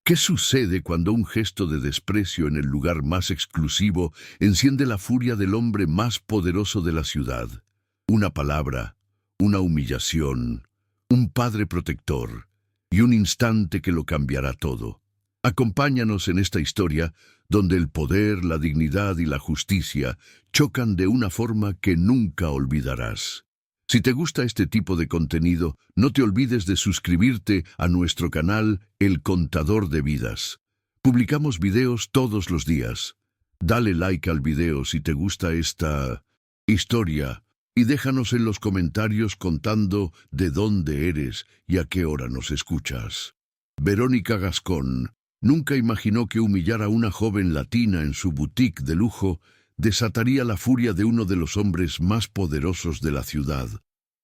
¿Qué sucede cuando un gesto de desprecio en el lugar más exclusivo enciende la furia del hombre más poderoso de la ciudad? Una palabra, una humillación, un padre protector y un instante que lo cambiará todo. Acompáñanos en esta historia donde el poder, la dignidad y la justicia chocan de una forma que nunca olvidarás. Si te gusta este tipo de contenido, no te olvides de suscribirte a nuestro canal El Contador de Vidas. Publicamos videos todos los días. Dale like al video si te gusta esta historia y déjanos en los comentarios contando de dónde eres y a qué hora nos escuchas. Verónica Gascón nunca imaginó que humillar a una joven latina en su boutique de lujo desataría la furia de uno de los hombres más poderosos de la ciudad.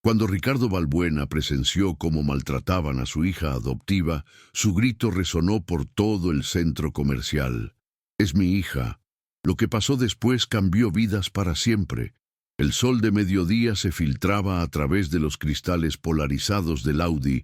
Cuando Ricardo Balbuena presenció cómo maltrataban a su hija adoptiva, su grito resonó por todo el centro comercial. «Es mi hija». Lo que pasó después cambió vidas para siempre. El sol de mediodía se filtraba a través de los cristales polarizados del Audi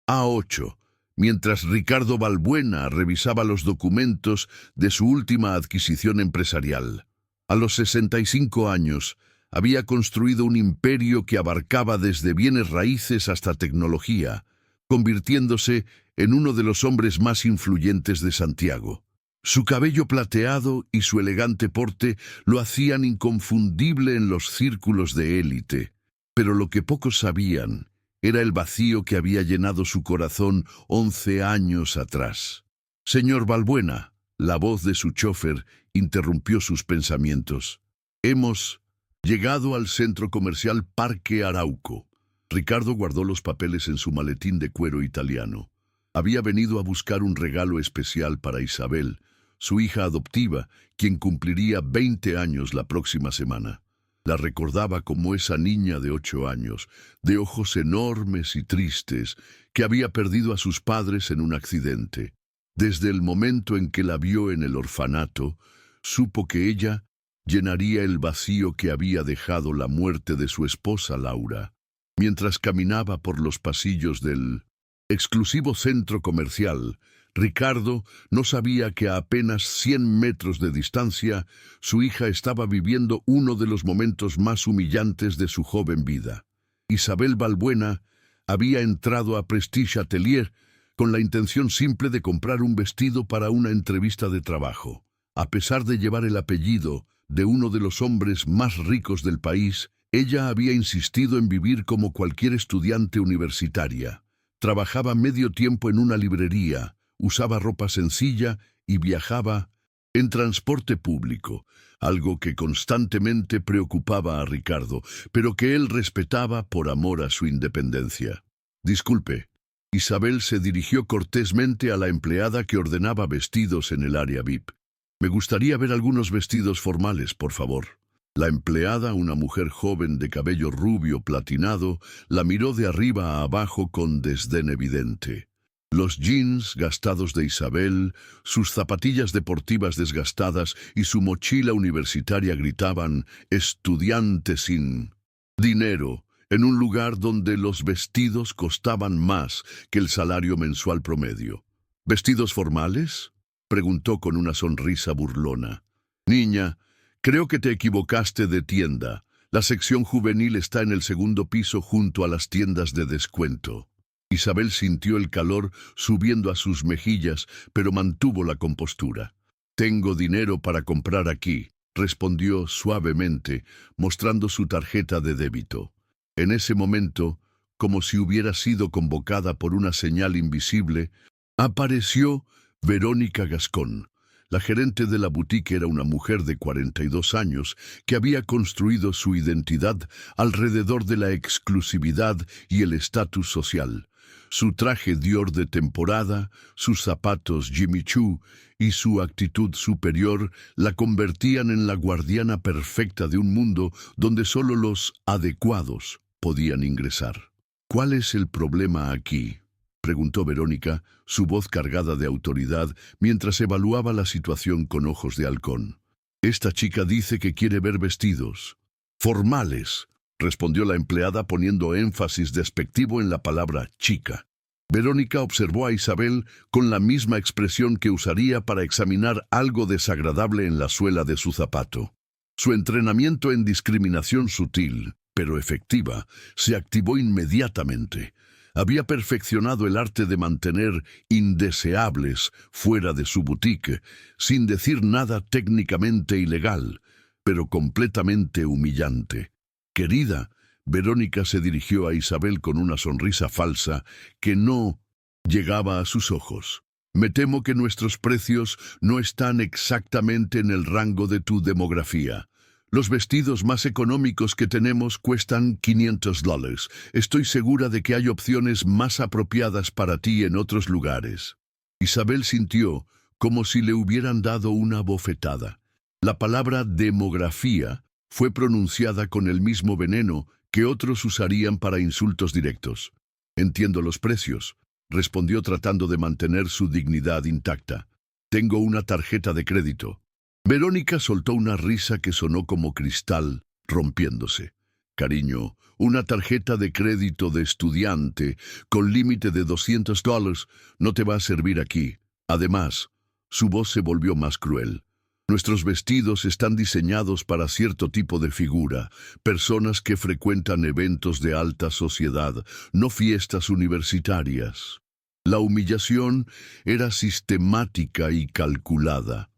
A8, mientras Ricardo Balbuena revisaba los documentos de su última adquisición empresarial. A los 65 años, había construido un imperio que abarcaba desde bienes raíces hasta tecnología, convirtiéndose en uno de los hombres más influyentes de Santiago. Su cabello plateado y su elegante porte lo hacían inconfundible en los círculos de élite, pero lo que pocos sabían era el vacío que había llenado su corazón 11 años atrás. «Señor Balbuena», la voz de su chofer interrumpió sus pensamientos. «Hemos llegado al centro comercial Parque Arauco». Ricardo guardó los papeles en su maletín de cuero italiano. Había venido a buscar un regalo especial para Isabel, su hija adoptiva, quien cumpliría 20 años la próxima semana. La recordaba como esa niña de 8 años, de ojos enormes y tristes, que había perdido a sus padres en un accidente. Desde el momento en que la vio en el orfanato, supo que ella llenaría el vacío que había dejado la muerte de su esposa Laura. Mientras caminaba por los pasillos del exclusivo centro comercial, Ricardo no sabía que a apenas 100 metros de distancia, su hija estaba viviendo uno de los momentos más humillantes de su joven vida. Isabel Balbuena había entrado a Prestige Atelier con la intención simple de comprar un vestido para una entrevista de trabajo. A pesar de llevar el apellido de uno de los hombres más ricos del país, ella había insistido en vivir como cualquier estudiante universitaria. Trabajaba medio tiempo en una librería, usaba ropa sencilla y viajaba en transporte público, algo que constantemente preocupaba a Ricardo, pero que él respetaba por amor a su independencia. «Disculpe». Isabel se dirigió cortésmente a la empleada que ordenaba vestidos en el área VIP. «Me gustaría ver algunos vestidos formales, por favor». La empleada, una mujer joven de cabello rubio platinado, la miró de arriba a abajo con desdén evidente. Los jeans gastados de Isabel, sus zapatillas deportivas desgastadas y su mochila universitaria gritaban «estudiante sin dinero», en un lugar donde los vestidos costaban más que el salario mensual promedio. «¿Vestidos formales?», preguntó con una sonrisa burlona. «Niña, creo que te equivocaste de tienda. La sección juvenil está en el segundo piso junto a las tiendas de descuento». Isabel sintió el calor subiendo a sus mejillas, pero mantuvo la compostura. «Tengo dinero para comprar aquí», respondió suavemente, mostrando su tarjeta de débito. En ese momento, como si hubiera sido convocada por una señal invisible, apareció Verónica Gascón. La gerente de la boutique era una mujer de 42 años que había construido su identidad alrededor de la exclusividad y el estatus social. Su traje Dior de temporada, sus zapatos Jimmy Choo y su actitud superior la convertían en la guardiana perfecta de un mundo donde solo los adecuados podían ingresar. «¿Cuál es el problema aquí?», preguntó Verónica, su voz cargada de autoridad, mientras evaluaba la situación con ojos de halcón. «Esta chica dice que quiere ver vestidos formales», respondió la empleada poniendo énfasis despectivo en la palabra chica. Verónica observó a Isabel con la misma expresión que usaría para examinar algo desagradable en la suela de su zapato. Su entrenamiento en discriminación sutil, pero efectiva, se activó inmediatamente. Había perfeccionado el arte de mantener indeseables fuera de su boutique, sin decir nada técnicamente ilegal, pero completamente humillante. «Querida», Verónica se dirigió a Isabel con una sonrisa falsa que no llegaba a sus ojos. «Me temo que nuestros precios no están exactamente en el rango de tu demografía. Los vestidos más económicos que tenemos cuestan $500. Estoy segura de que hay opciones más apropiadas para ti en otros lugares». Isabel sintió como si le hubieran dado una bofetada. La palabra demografía fue pronunciada con el mismo veneno que otros usarían para insultos directos. «Entiendo los precios», respondió tratando de mantener su dignidad intacta. «Tengo una tarjeta de crédito». Verónica soltó una risa que sonó como cristal, rompiéndose. «Cariño, una tarjeta de crédito de estudiante con límite de $200 no te va a servir aquí. Además», su voz se volvió más cruel, «nuestros vestidos están diseñados para cierto tipo de figura, personas que frecuentan eventos de alta sociedad, no fiestas universitarias». La humillación era sistemática y calculada.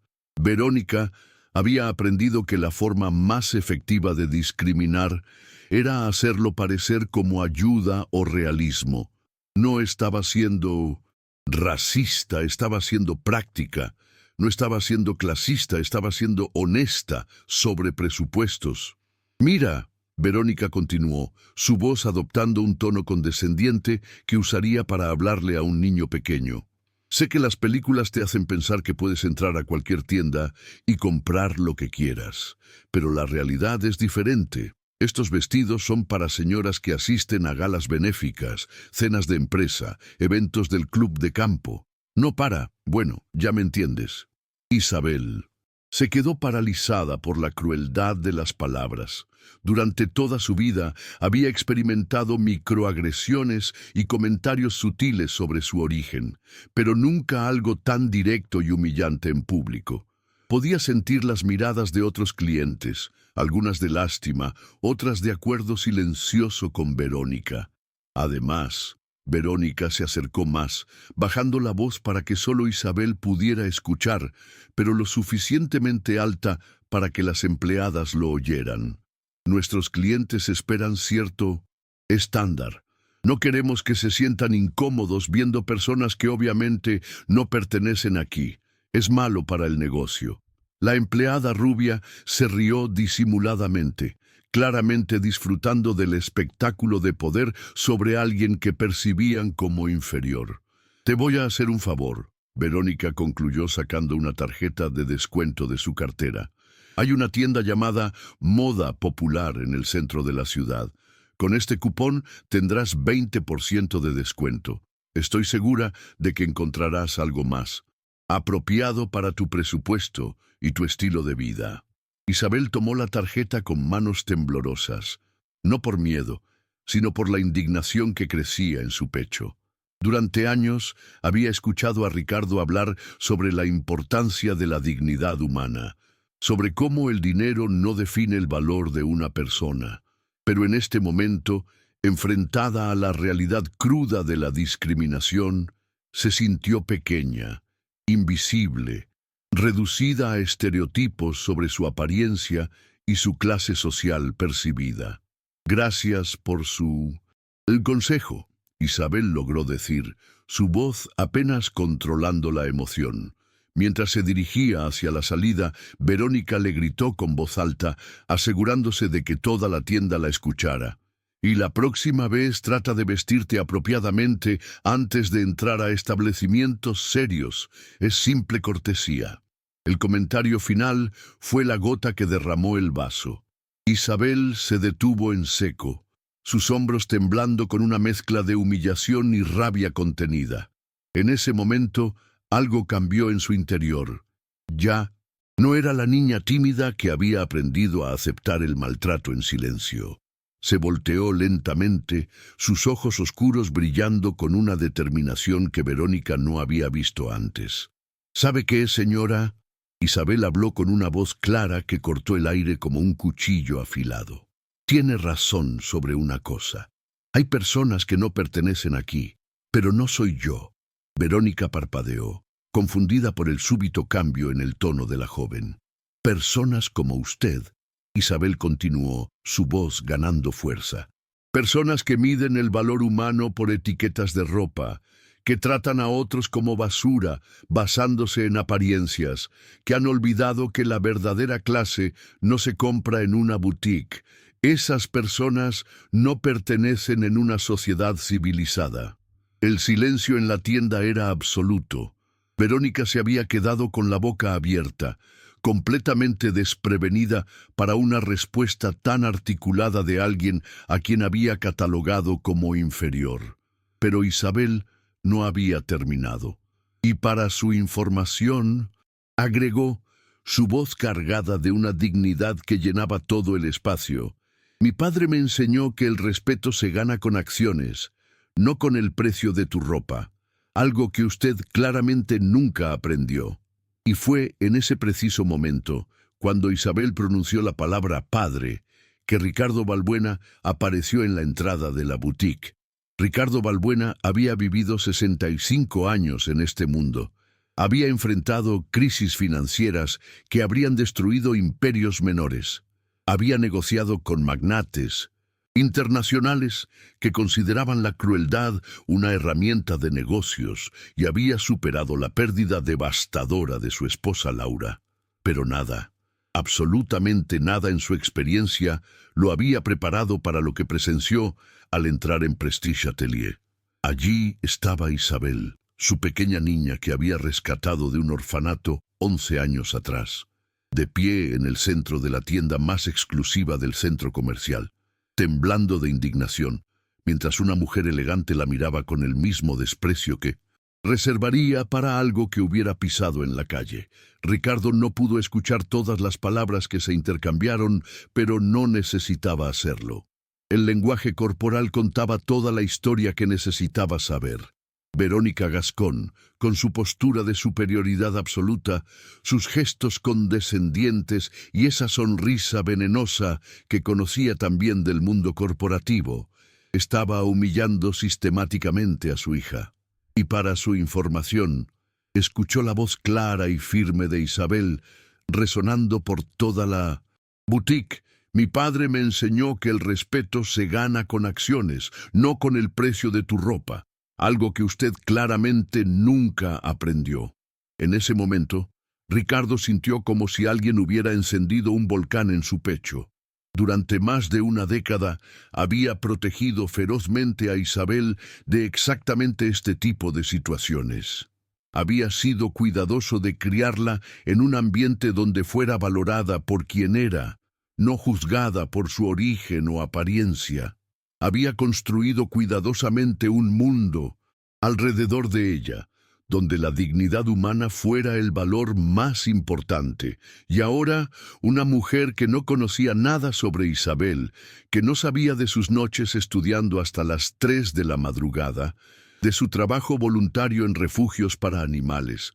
Verónica había aprendido que la forma más efectiva de discriminar era hacerlo parecer como ayuda o realismo. No estaba siendo racista, estaba siendo práctica. No estaba siendo clasista, estaba siendo honesta sobre presupuestos. «Mira», Verónica continuó, su voz adoptando un tono condescendiente que usaría para hablarle a un niño pequeño. «Sé que las películas te hacen pensar que puedes entrar a cualquier tienda y comprar lo que quieras, pero la realidad es diferente. Estos vestidos son para señoras que asisten a galas benéficas, cenas de empresa, eventos del club de campo. No para, bueno, ya me entiendes». Isabel se quedó paralizada por la crueldad de las palabras. Durante toda su vida había experimentado microagresiones y comentarios sutiles sobre su origen, pero nunca algo tan directo y humillante en público. Podía sentir las miradas de otros clientes, algunas de lástima, otras de acuerdo silencioso con Verónica. Además, Verónica se acercó más, bajando la voz para que solo Isabel pudiera escuchar, pero lo suficientemente alta para que las empleadas lo oyeran. «Nuestros clientes esperan cierto estándar. No queremos que se sientan incómodos viendo personas que obviamente no pertenecen aquí. Es malo para el negocio». La empleada rubia se rió disimuladamente, claramente disfrutando del espectáculo de poder sobre alguien que percibían como inferior. «Te voy a hacer un favor», Verónica concluyó sacando una tarjeta de descuento de su cartera. «Hay una tienda llamada Moda Popular en el centro de la ciudad. Con este cupón tendrás 20% de descuento. Estoy segura de que encontrarás algo más apropiado para tu presupuesto y tu estilo de vida». Isabel tomó la tarjeta con manos temblorosas, no por miedo, sino por la indignación que crecía en su pecho. Durante años había escuchado a Ricardo hablar sobre la importancia de la dignidad humana, sobre cómo el dinero no define el valor de una persona. Pero en este momento, enfrentada a la realidad cruda de la discriminación, se sintió pequeña, invisible, reducida a estereotipos sobre su apariencia y su clase social percibida. «Gracias por el consejo», Isabel logró decir, su voz apenas controlando la emoción. Mientras se dirigía hacia la salida, Verónica le gritó con voz alta, asegurándose de que toda la tienda la escuchara. «Y la próxima vez trata de vestirte apropiadamente antes de entrar a establecimientos serios. Es simple cortesía». El comentario final fue la gota que derramó el vaso. Isabel se detuvo en seco, sus hombros temblando con una mezcla de humillación y rabia contenida. En ese momento, algo cambió en su interior. Ya no era la niña tímida que había aprendido a aceptar el maltrato en silencio. Se volteó lentamente, sus ojos oscuros brillando con una determinación que Verónica no había visto antes. ¿Sabe qué, señora? Isabel habló con una voz clara que cortó el aire como un cuchillo afilado. Tiene razón sobre una cosa. Hay personas que no pertenecen aquí, pero no soy yo. Verónica parpadeó, confundida por el súbito cambio en el tono de la joven. Personas como usted. Isabel continuó, su voz ganando fuerza. Personas que miden el valor humano por etiquetas de ropa, que tratan a otros como basura, basándose en apariencias, que han olvidado que la verdadera clase no se compra en una boutique. Esas personas no pertenecen en una sociedad civilizada. El silencio en la tienda era absoluto. Verónica se había quedado con la boca abierta, completamente desprevenida para una respuesta tan articulada de alguien a quien había catalogado como inferior. Pero Isabel no había terminado. Y para su información, agregó, su voz cargada de una dignidad que llenaba todo el espacio. Mi padre me enseñó que el respeto se gana con acciones, no con el precio de tu ropa, algo que usted claramente nunca aprendió. Y fue en ese preciso momento, cuando Isabel pronunció la palabra padre, que Ricardo Balbuena apareció en la entrada de la boutique. Ricardo Balbuena había vivido 65 años en este mundo. Había enfrentado crisis financieras que habrían destruido imperios menores. Había negociado con magnates internacionales que consideraban la crueldad una herramienta de negocios y había superado la pérdida devastadora de su esposa Laura. Pero nada, absolutamente nada en su experiencia lo había preparado para lo que presenció al entrar en Prestige Atelier. Allí estaba Isabel, su pequeña niña que había rescatado de un orfanato 11 años atrás, de pie en el centro de la tienda más exclusiva del centro comercial, temblando de indignación, mientras una mujer elegante la miraba con el mismo desprecio que reservaría para algo que hubiera pisado en la calle. Ricardo no pudo escuchar todas las palabras que se intercambiaron, pero no necesitaba hacerlo. El lenguaje corporal contaba toda la historia que necesitaba saber. Verónica Gascón, con su postura de superioridad absoluta, sus gestos condescendientes y esa sonrisa venenosa que conocía también del mundo corporativo, estaba humillando sistemáticamente a su hija. Y para su información, escuchó la voz clara y firme de Isabel, resonando por toda la boutique. Mi padre me enseñó que el respeto se gana con acciones, no con el precio de tu ropa. Algo que usted claramente nunca aprendió. En ese momento, Ricardo sintió como si alguien hubiera encendido un volcán en su pecho. Durante más de una década había protegido ferozmente a Isabel de exactamente este tipo de situaciones. Había sido cuidadoso de criarla en un ambiente donde fuera valorada por quien era, no juzgada por su origen o apariencia. Había construido cuidadosamente un mundo alrededor de ella, donde la dignidad humana fuera el valor más importante. Y ahora, una mujer que no conocía nada sobre Isabel, que no sabía de sus noches estudiando hasta las 3 de la madrugada, de su trabajo voluntario en refugios para animales,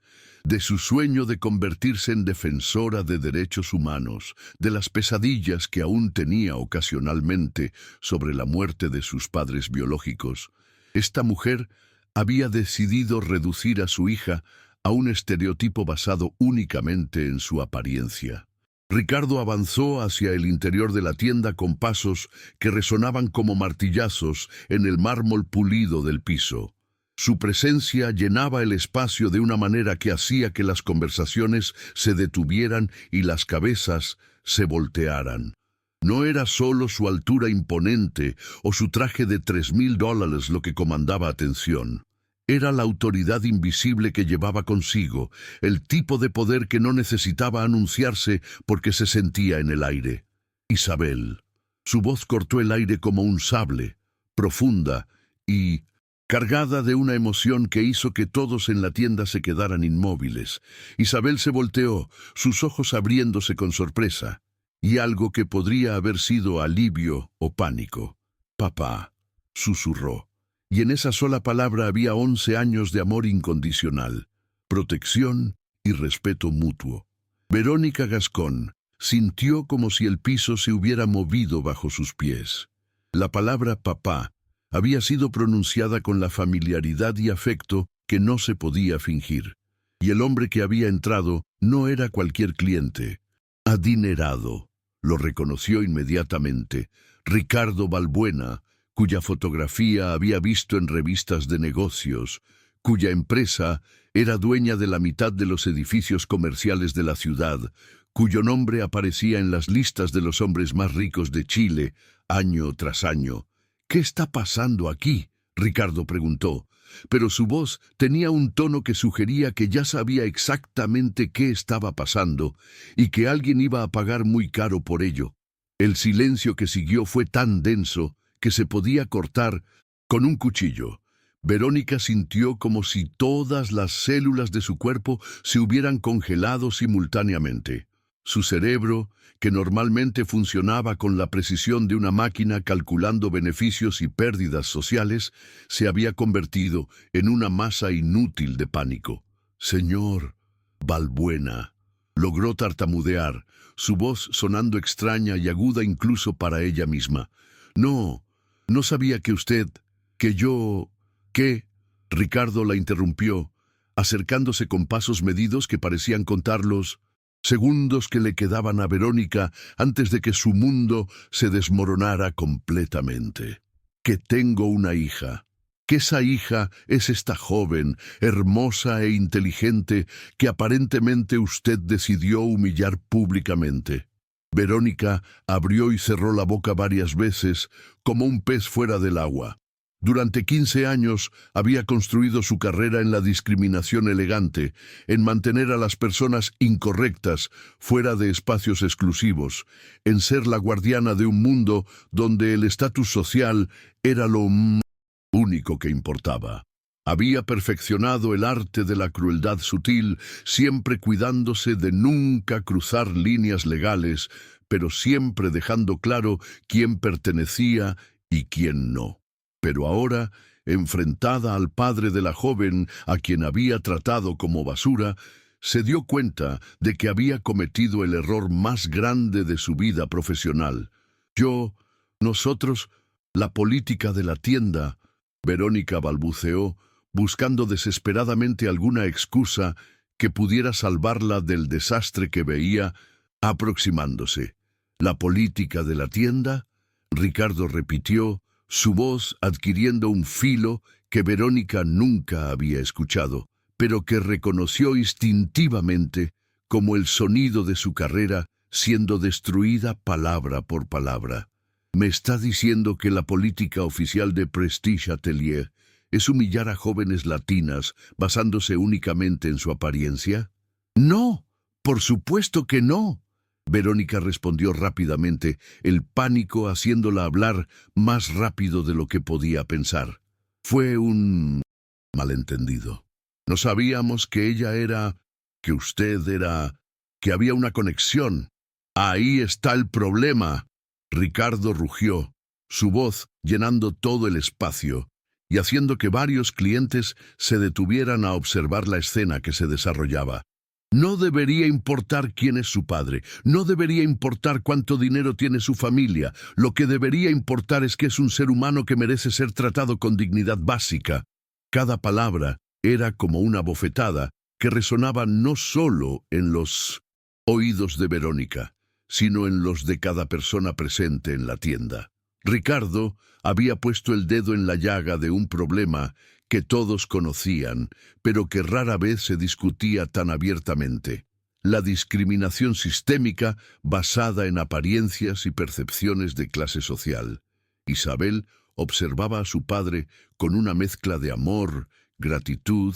de su sueño de convertirse en defensora de derechos humanos, de las pesadillas que aún tenía ocasionalmente sobre la muerte de sus padres biológicos. Esta mujer había decidido reducir a su hija a un estereotipo basado únicamente en su apariencia. Ricardo avanzó hacia el interior de la tienda con pasos que resonaban como martillazos en el mármol pulido del piso. Su presencia llenaba el espacio de una manera que hacía que las conversaciones se detuvieran y las cabezas se voltearan. No era solo su altura imponente o su traje de $3,000 lo que comandaba atención. Era la autoridad invisible que llevaba consigo, el tipo de poder que no necesitaba anunciarse porque se sentía en el aire. Isabel. Su voz cortó el aire como un sable, profunda y cargada de una emoción que hizo que todos en la tienda se quedaran inmóviles. Isabel se volteó, sus ojos abriéndose con sorpresa. y algo que podría haber sido alivio o pánico. «Papá», susurró, y en esa sola palabra había 11 años de amor incondicional, protección y respeto mutuo. Verónica Gascón sintió como si el piso se hubiera movido bajo sus pies. La palabra papá había sido pronunciada con la familiaridad y afecto que no se podía fingir. Y el hombre que había entrado no era cualquier cliente. Adinerado. Lo reconoció inmediatamente. Ricardo Balbuena, cuya fotografía había visto en revistas de negocios, cuya empresa era dueña de la mitad de los edificios comerciales de la ciudad, cuyo nombre aparecía en las listas de los hombres más ricos de Chile, año tras año. «¿Qué está pasando aquí?», Ricardo preguntó, pero su voz tenía un tono que sugería que ya sabía exactamente qué estaba pasando y que alguien iba a pagar muy caro por ello. El silencio que siguió fue tan denso que se podía cortar con un cuchillo. Verónica sintió como si todas las células de su cuerpo se hubieran congelado simultáneamente. Su cerebro, que normalmente funcionaba con la precisión de una máquina calculando beneficios y pérdidas sociales, se había convertido en una masa inútil de pánico. «Señor Balbuena», logró tartamudear, su voz sonando extraña y aguda incluso para ella misma. «No sabía que usted, que yo, que...» Ricardo la interrumpió, acercándose con pasos medidos que parecían contar los segundos que le quedaban a Verónica antes de que su mundo se desmoronara completamente. «Que tengo una hija, que esa hija es esta joven, hermosa e inteligente que aparentemente usted decidió humillar públicamente». Verónica abrió y cerró la boca varias veces, como un pez fuera del agua. Durante 15 años había construido su carrera en la discriminación elegante, en mantener a las personas incorrectas fuera de espacios exclusivos, en ser la guardiana de un mundo donde el estatus social era lo único que importaba. Había perfeccionado el arte de la crueldad sutil, siempre cuidándose de nunca cruzar líneas legales, pero siempre dejando claro quién pertenecía y quién no. Pero ahora, enfrentada al padre de la joven a quien había tratado como basura, se dio cuenta de que había cometido el error más grande de su vida profesional. Nosotros, la política de la tienda», Verónica balbuceó, buscando desesperadamente alguna excusa que pudiera salvarla del desastre que veía aproximándose. «¿La política de la tienda?», Ricardo repitió, su voz adquiriendo un filo que Verónica nunca había escuchado, pero que reconoció instintivamente como el sonido de su carrera siendo destruida palabra por palabra. «¿Me está diciendo que la política oficial de Prestige Atelier es humillar a jóvenes latinas basándose únicamente en su apariencia?» «No, por supuesto que no», Verónica respondió rápidamente, el pánico haciéndola hablar más rápido de lo que podía pensar. «Fue un malentendido. No sabíamos que ella era, que usted era, que había una conexión. Ahí está el problema». Ricardo rugió, su voz llenando todo el espacio y haciendo que varios clientes se detuvieran a observar la escena que se desarrollaba. «No debería importar quién es su padre, no debería importar cuánto dinero tiene su familia, lo que debería importar es que es un ser humano que merece ser tratado con dignidad básica». Cada palabra era como una bofetada que resonaba no solo en los oídos de Verónica, sino en los de cada persona presente en la tienda. Ricardo había puesto el dedo en la llaga de un problema que todos conocían, pero que rara vez se discutía tan abiertamente: la discriminación sistémica basada en apariencias y percepciones de clase social. Isabel observaba a su padre con una mezcla de amor, gratitud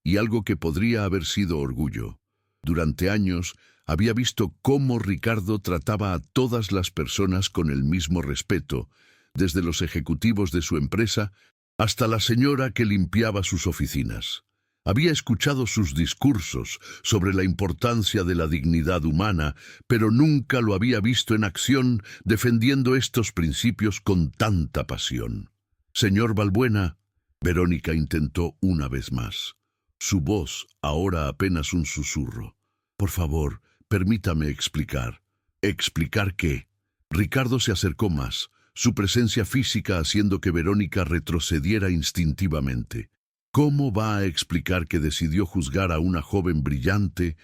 y algo que podría haber sido orgullo. Durante años había visto cómo Ricardo trataba a todas las personas con el mismo respeto, desde los ejecutivos de su empresa hasta la señora que limpiaba sus oficinas. Había escuchado sus discursos sobre la importancia de la dignidad humana, pero nunca lo había visto en acción defendiendo estos principios con tanta pasión. Señor Balbuena, Verónica intentó una vez más. Su voz, ahora apenas un susurro. Por favor, permítame explicar. ¿Explicar qué? Ricardo se acercó más, su presencia física haciendo que Verónica retrocediera instintivamente. ¿Cómo va a explicar que decidió juzgar a una joven brillante,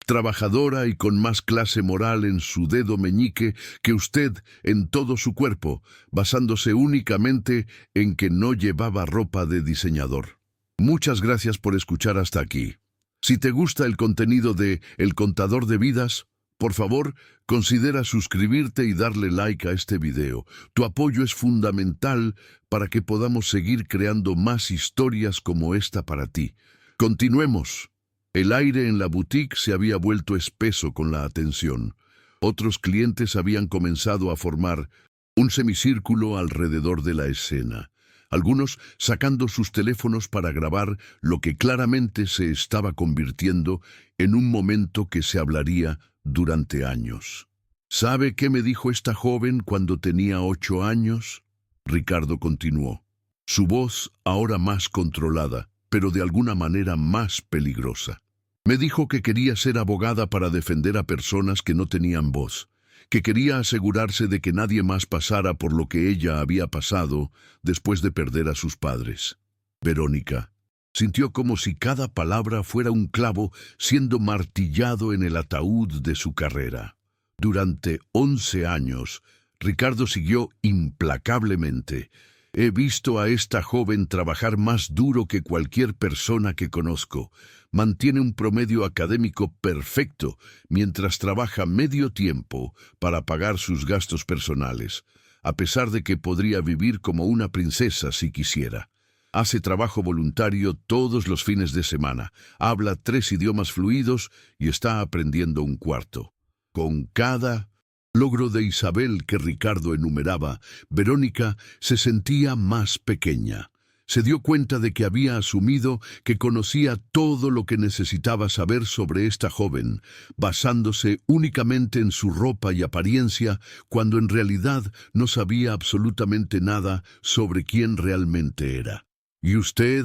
trabajadora y con más clase moral en su dedo meñique que usted en todo su cuerpo, basándose únicamente en que no llevaba ropa de diseñador? Muchas gracias por escuchar hasta aquí. Si te gusta el contenido de El Contador de Vidas, por favor, considera suscribirte y darle like a este video. Tu apoyo es fundamental para que podamos seguir creando más historias como esta para ti. Continuemos. El aire en la boutique se había vuelto espeso con la atención. Otros clientes habían comenzado a formar un semicírculo alrededor de la escena, algunos sacando sus teléfonos para grabar lo que claramente se estaba convirtiendo en un momento que se hablaría durante años. ¿Sabe qué me dijo esta joven cuando tenía 8 años? Ricardo continuó, su voz ahora más controlada, pero de alguna manera más peligrosa. Me dijo que quería ser abogada para defender a personas que no tenían voz, que quería asegurarse de que nadie más pasara por lo que ella había pasado después de perder a sus padres. Verónica sintió como si cada palabra fuera un clavo siendo martillado en el ataúd de su carrera. Durante 11 años, Ricardo siguió implacablemente. He visto a esta joven trabajar más duro que cualquier persona que conozco. Mantiene un promedio académico perfecto mientras trabaja medio tiempo para pagar sus gastos personales, a pesar de que podría vivir como una princesa si quisiera. Hace trabajo voluntario todos los fines de semana, habla 3 idiomas fluidos y está aprendiendo un cuarto. Con cada logro de Isabel que Ricardo enumeraba, Verónica se sentía más pequeña. Se dio cuenta de que había asumido que conocía todo lo que necesitaba saber sobre esta joven, basándose únicamente en su ropa y apariencia, cuando en realidad no sabía absolutamente nada sobre quién realmente era. ¿Y usted?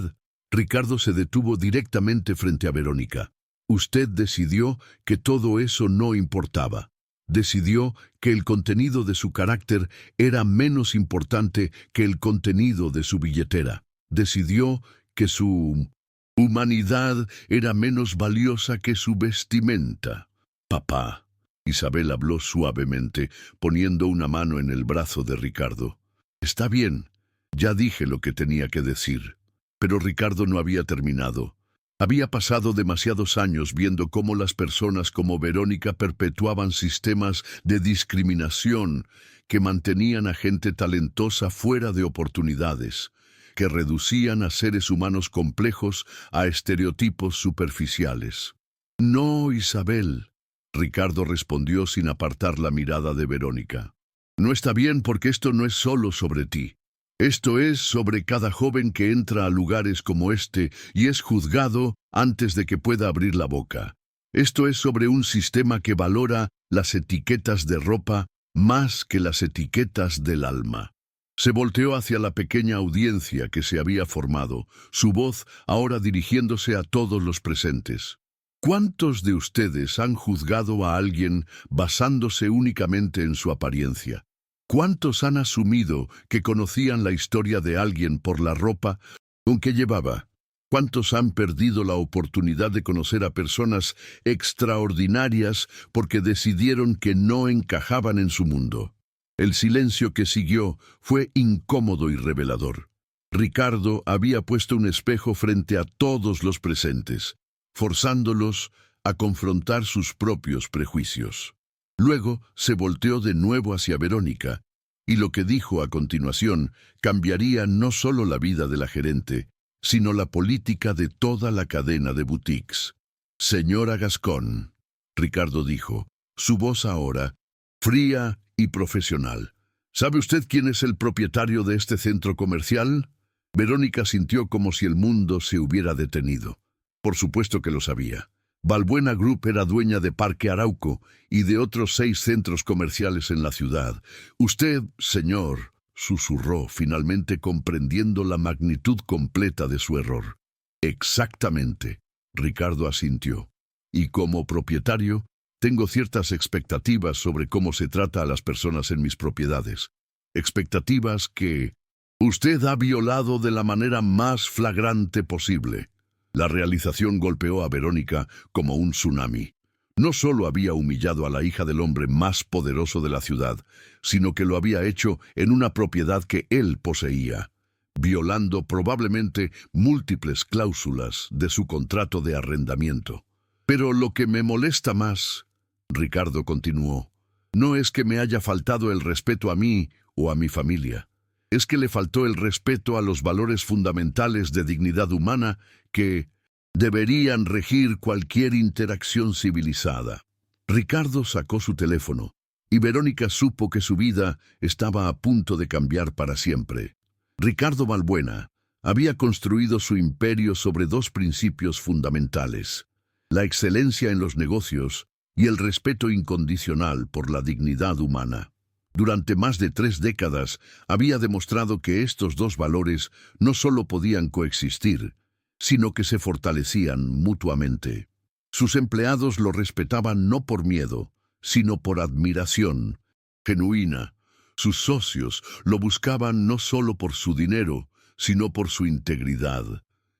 Ricardo se detuvo directamente frente a Verónica. Usted decidió que todo eso no importaba. Decidió que el contenido de su carácter era menos importante que el contenido de su billetera. Decidió que su humanidad era menos valiosa que su vestimenta. Papá. Isabel habló suavemente, poniendo una mano en el brazo de Ricardo. Está bien. Ya dije lo que tenía que decir. Pero Ricardo no había terminado. Había pasado demasiados años viendo cómo las personas como Verónica perpetuaban sistemas de discriminación que mantenían a gente talentosa fuera de oportunidades, que reducían a seres humanos complejos a estereotipos superficiales. No, Isabel, Ricardo respondió sin apartar la mirada de Verónica. No está bien porque esto no es solo sobre ti. Esto es sobre cada joven que entra a lugares como este y es juzgado antes de que pueda abrir la boca. Esto es sobre un sistema que valora las etiquetas de ropa más que las etiquetas del alma. Se volteó hacia la pequeña audiencia que se había formado, su voz ahora dirigiéndose a todos los presentes. ¿Cuántos de ustedes han juzgado a alguien basándose únicamente en su apariencia? ¿Cuántos han asumido que conocían la historia de alguien por la ropa con que llevaba? ¿Cuántos han perdido la oportunidad de conocer a personas extraordinarias porque decidieron que no encajaban en su mundo? El silencio que siguió fue incómodo y revelador. Ricardo había puesto un espejo frente a todos los presentes, forzándolos a confrontar sus propios prejuicios. Luego se volteó de nuevo hacia Verónica, y lo que dijo a continuación cambiaría no solo la vida de la gerente, sino la política de toda la cadena de boutiques. Señora Gascón, Ricardo dijo, su voz ahora, fría y profesional. ¿Sabe usted quién es el propietario de este centro comercial? Verónica sintió como si el mundo se hubiera detenido. Por supuesto que lo sabía. Balbuena Group era dueña de Parque Arauco y de otros 6 centros comerciales en la ciudad. Usted, señor, susurró, finalmente comprendiendo la magnitud completa de su error. Exactamente, Ricardo asintió. Y como propietario, tengo ciertas expectativas sobre cómo se trata a las personas en mis propiedades. Expectativas que usted ha violado de la manera más flagrante posible. La realización golpeó a Verónica como un tsunami. No solo había humillado a la hija del hombre más poderoso de la ciudad, sino que lo había hecho en una propiedad que él poseía, violando probablemente múltiples cláusulas de su contrato de arrendamiento. Pero lo que me molesta más, Ricardo continuó, no es que me haya faltado el respeto a mí o a mi familia. Es que le faltó el respeto a los valores fundamentales de dignidad humana que deberían regir cualquier interacción civilizada. Ricardo sacó su teléfono, y Verónica supo que su vida estaba a punto de cambiar para siempre. Ricardo Balbuena había construido su imperio sobre 2 principios fundamentales: la excelencia en los negocios y el respeto incondicional por la dignidad humana. Durante más de 3 décadas había demostrado que estos 2 valores no solo podían coexistir, sino que se fortalecían mutuamente. Sus empleados lo respetaban no por miedo, sino por admiración genuina. Sus socios lo buscaban no solo por su dinero, sino por su integridad.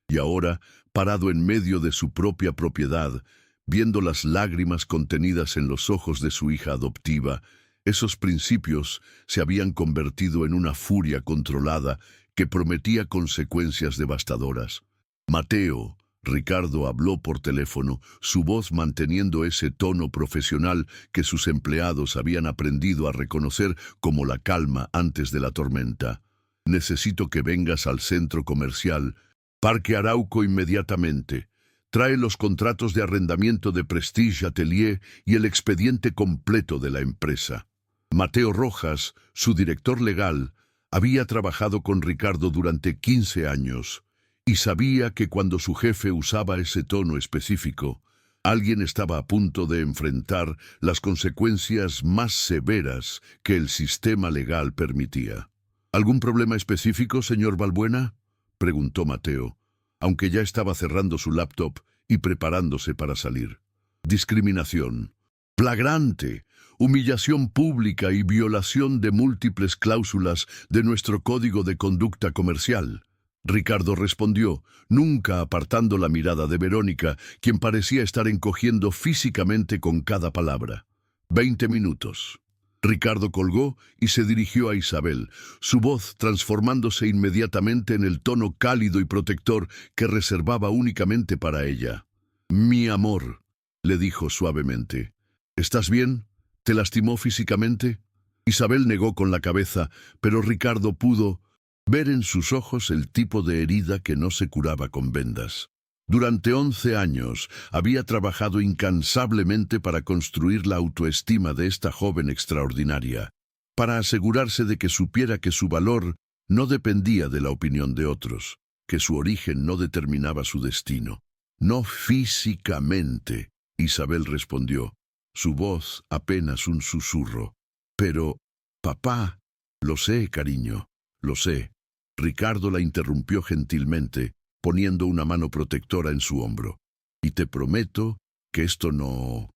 Y ahora, parado en medio de su propia propiedad, viendo las lágrimas contenidas en los ojos de su hija adoptiva, esos principios se habían convertido en una furia controlada que prometía consecuencias devastadoras. Mateo, Ricardo habló por teléfono, su voz manteniendo ese tono profesional que sus empleados habían aprendido a reconocer como la calma antes de la tormenta. Necesito que vengas al centro comercial, Parque Arauco, inmediatamente. Trae los contratos de arrendamiento de Prestige Atelier y el expediente completo de la empresa. Mateo Rojas, su director legal, había trabajado con Ricardo durante 15 años y sabía que cuando su jefe usaba ese tono específico, alguien estaba a punto de enfrentar las consecuencias más severas que el sistema legal permitía. ¿Algún problema específico, señor Balbuena?, preguntó Mateo, aunque ya estaba cerrando su laptop y preparándose para salir. Discriminación flagrante, humillación pública y violación de múltiples cláusulas de nuestro Código de Conducta Comercial. Ricardo respondió, nunca apartando la mirada de Verónica, quien parecía estar encogiendo físicamente con cada palabra. 20 minutos. Ricardo colgó y se dirigió a Isabel, su voz transformándose inmediatamente en el tono cálido y protector que reservaba únicamente para ella. «Mi amor», le dijo suavemente. «¿Estás bien? ¿Te lastimó físicamente?» Isabel negó con la cabeza, pero Ricardo pudo ver en sus ojos el tipo de herida que no se curaba con vendas. Durante 11 años había trabajado incansablemente para construir la autoestima de esta joven extraordinaria, para asegurarse de que supiera que su valor no dependía de la opinión de otros, que su origen no determinaba su destino. «No físicamente», Isabel respondió, su voz apenas un susurro. «Pero, papá...» «Lo sé, cariño, lo sé». Ricardo la interrumpió gentilmente, poniendo una mano protectora en su hombro. «Y te prometo que esto no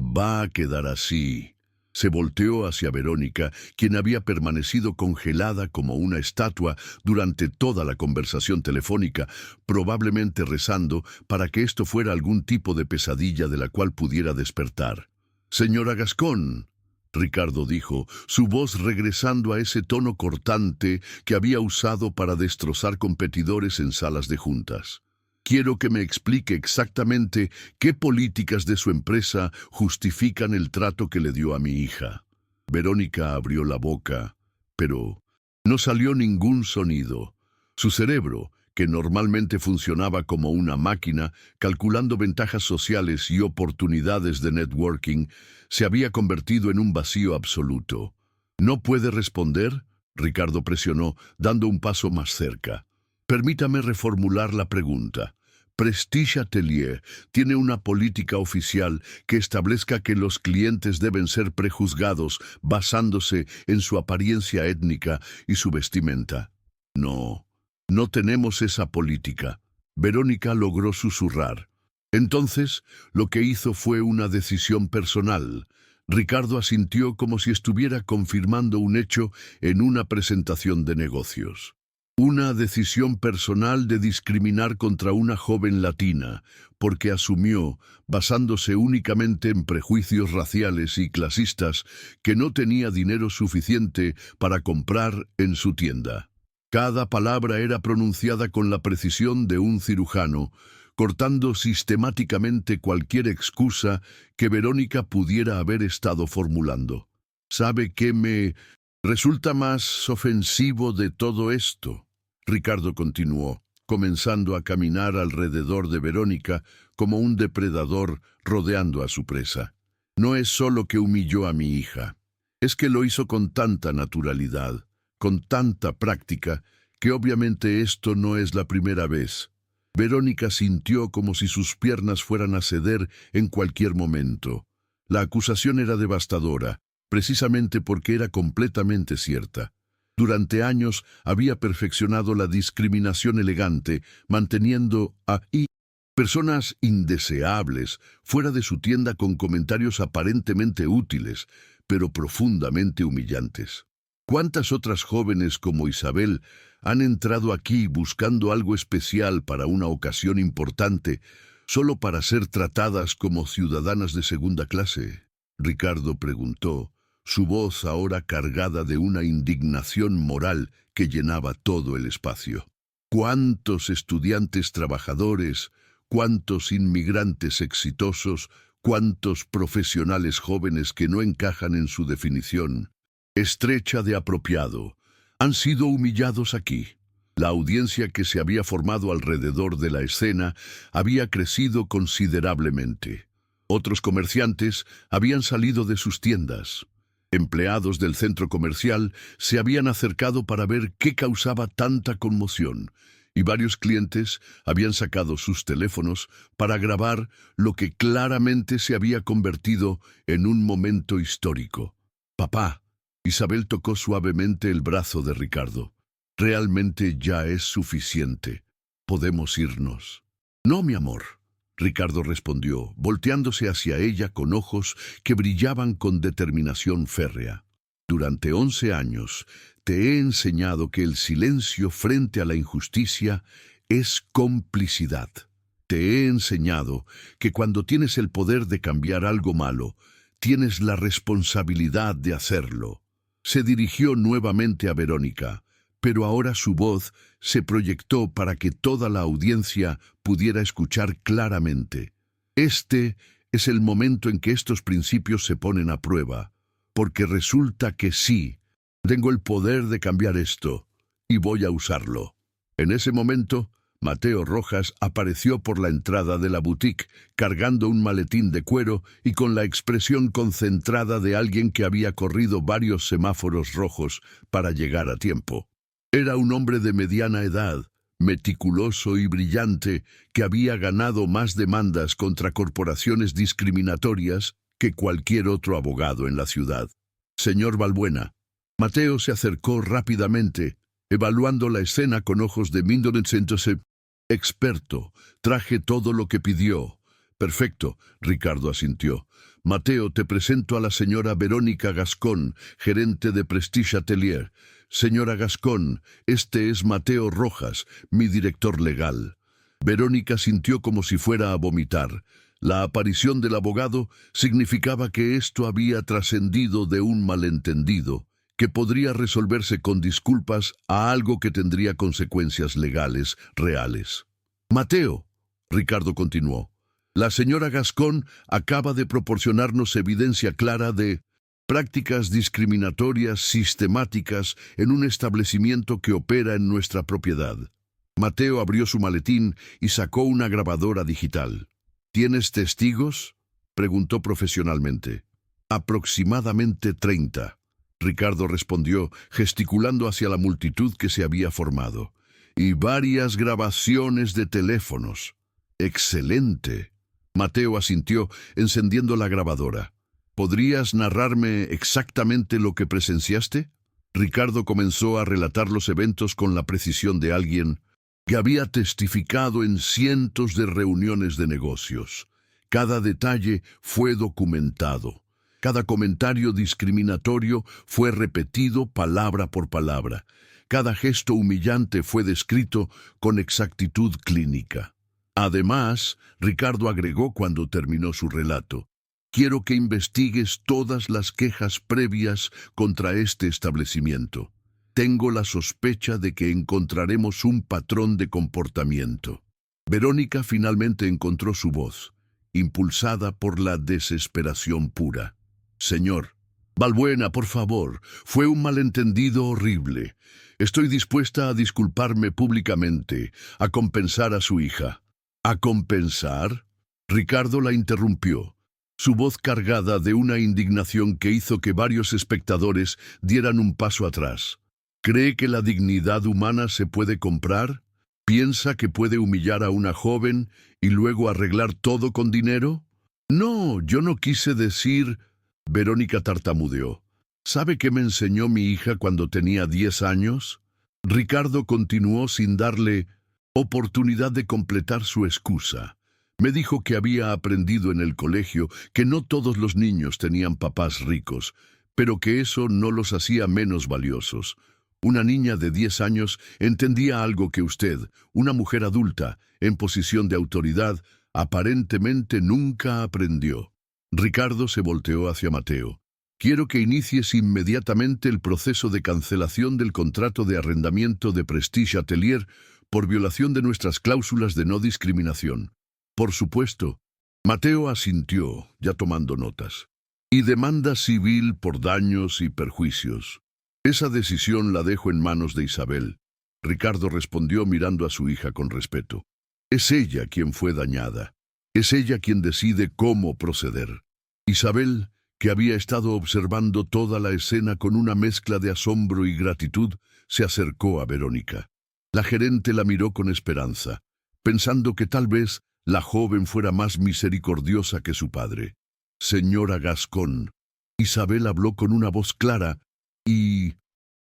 va a quedar así». Se volteó hacia Verónica, quien había permanecido congelada como una estatua durante toda la conversación telefónica, probablemente rezando para que esto fuera algún tipo de pesadilla de la cual pudiera despertar. «Señora Gascón», Ricardo dijo, su voz regresando a ese tono cortante que había usado para destrozar competidores en salas de juntas. «Quiero que me explique exactamente qué políticas de su empresa justifican el trato que le dio a mi hija». Verónica abrió la boca, pero no salió ningún sonido. Su cerebro, que normalmente funcionaba como una máquina, calculando ventajas sociales y oportunidades de networking, se había convertido en un vacío absoluto. «¿No puede responder?», Ricardo presionó, dando un paso más cerca. «Permítame reformular la pregunta. Prestige Atelier tiene una política oficial que establezca que los clientes deben ser prejuzgados basándose en su apariencia étnica y su vestimenta. No, no tenemos esa política. Verónica logró susurrar. Entonces, lo que hizo fue una decisión personal. Ricardo asintió como si estuviera confirmando un hecho en una presentación de negocios. Una decisión personal de discriminar contra una joven latina, porque asumió, basándose únicamente en prejuicios raciales y clasistas, que no tenía dinero suficiente para comprar en su tienda. Cada palabra era pronunciada con la precisión de un cirujano, cortando sistemáticamente cualquier excusa que Verónica pudiera haber estado formulando. ¿Sabe qué me resulta más ofensivo de todo esto? Ricardo continuó, comenzando a caminar alrededor de Verónica como un depredador rodeando a su presa. No es solo que humilló a mi hija, es que lo hizo con tanta naturalidad, con tanta práctica, que obviamente esto no es la primera vez. Verónica sintió como si sus piernas fueran a ceder en cualquier momento. La acusación era devastadora, precisamente porque era completamente cierta. Durante años había perfeccionado la discriminación elegante, manteniendo a personas indeseables fuera de su tienda con comentarios aparentemente útiles, pero profundamente humillantes. ¿Cuántas otras jóvenes como Isabel han entrado aquí buscando algo especial para una ocasión importante, solo para ser tratadas como ciudadanas de segunda clase? Ricardo preguntó, su voz ahora cargada de una indignación moral que llenaba todo el espacio. ¿Cuántos estudiantes trabajadores, cuántos inmigrantes exitosos, cuántos profesionales jóvenes que no encajan en su definición estrecha de apropiado, han sido humillados aquí? La audiencia que se había formado alrededor de la escena había crecido considerablemente. Otros comerciantes habían salido de sus tiendas. Empleados del centro comercial se habían acercado para ver qué causaba tanta conmoción, y varios clientes habían sacado sus teléfonos para grabar lo que claramente se había convertido en un momento histórico. «Papá», Isabel tocó suavemente el brazo de Ricardo. «Realmente ya es suficiente. Podemos irnos». «No, mi amor», Ricardo respondió, volteándose hacia ella con ojos que brillaban con determinación férrea. «Durante 11 años te he enseñado que el silencio frente a la injusticia es complicidad. Te he enseñado que cuando tienes el poder de cambiar algo malo, tienes la responsabilidad de hacerlo». Se dirigió nuevamente a Verónica, pero ahora su voz se proyectó para que toda la audiencia pudiera escuchar claramente. Este es el momento en que estos principios se ponen a prueba, porque resulta que sí, tengo el poder de cambiar esto, y voy a usarlo. En ese momento, Mateo Rojas apareció por la entrada de la boutique, cargando un maletín de cuero y con la expresión concentrada de alguien que había corrido varios semáforos rojos para llegar a tiempo. Era un hombre de mediana edad, meticuloso y brillante, que había ganado más demandas contra corporaciones discriminatorias que cualquier otro abogado en la ciudad. «Señor Balbuena». Mateo se acercó rápidamente, evaluando la escena con ojos de mindonense. «Experto, traje todo lo que pidió». «Perfecto», Ricardo asintió. «Mateo, te presento a la señora Verónica Gascón, gerente de Prestige Atelier. Señora Gascón, este es Mateo Rojas, mi director legal». Verónica sintió como si fuera a vomitar. La aparición del abogado significaba que esto había trascendido de un malentendido, que podría resolverse con disculpas a algo que tendría consecuencias legales reales. «Mateo», Ricardo continuó, «la señora Gascón acaba de proporcionarnos evidencia clara de prácticas discriminatorias sistemáticas en un establecimiento que opera en nuestra propiedad». Mateo abrió su maletín y sacó una grabadora digital. «¿Tienes testigos?», preguntó profesionalmente. «Aproximadamente 30». Ricardo respondió, gesticulando hacia la multitud que se había formado. «Y varias grabaciones de teléfonos». Excelente. Mateo asintió, encendiendo la grabadora. ¿Podrías narrarme exactamente lo que presenciaste? Ricardo comenzó a relatar los eventos con la precisión de alguien que había testificado en cientos de reuniones de negocios. Cada detalle fue documentado. Cada comentario discriminatorio fue repetido palabra por palabra. Cada gesto humillante fue descrito con exactitud clínica. Además, Ricardo agregó cuando terminó su relato: quiero que investigues todas las quejas previas contra este establecimiento. Tengo la sospecha de que encontraremos un patrón de comportamiento. Verónica finalmente encontró su voz, impulsada por la desesperación pura. Señor Balbuena, por favor, fue un malentendido horrible. Estoy dispuesta a disculparme públicamente, a compensar a su hija. ¿A compensar? Ricardo la interrumpió, su voz cargada de una indignación que hizo que varios espectadores dieran un paso atrás. ¿Cree que la dignidad humana se puede comprar? ¿Piensa que puede humillar a una joven y luego arreglar todo con dinero? No, yo no quise decir... Verónica tartamudeó. ¿Sabe qué me enseñó mi hija cuando tenía 10 años? Ricardo continuó sin darle oportunidad de completar su excusa. Me dijo que había aprendido en el colegio que no todos los niños tenían papás ricos, pero que eso no los hacía menos valiosos. Una niña de 10 años entendía algo que usted, una mujer adulta, en posición de autoridad, aparentemente nunca aprendió. Ricardo se volteó hacia Mateo. Quiero que inicies inmediatamente el proceso de cancelación del contrato de arrendamiento de Prestige Atelier por violación de nuestras cláusulas de no discriminación. Por supuesto. Mateo asintió, ya tomando notas. Y demanda civil por daños y perjuicios. Esa decisión la dejo en manos de Isabel. Ricardo respondió mirando a su hija con respeto. Es ella quien fue dañada. Es ella quien decide cómo proceder. Isabel, que había estado observando toda la escena con una mezcla de asombro y gratitud, se acercó a Verónica. La gerente la miró con esperanza, pensando que tal vez la joven fuera más misericordiosa que su padre. Señora Gascón, Isabel habló con una voz clara y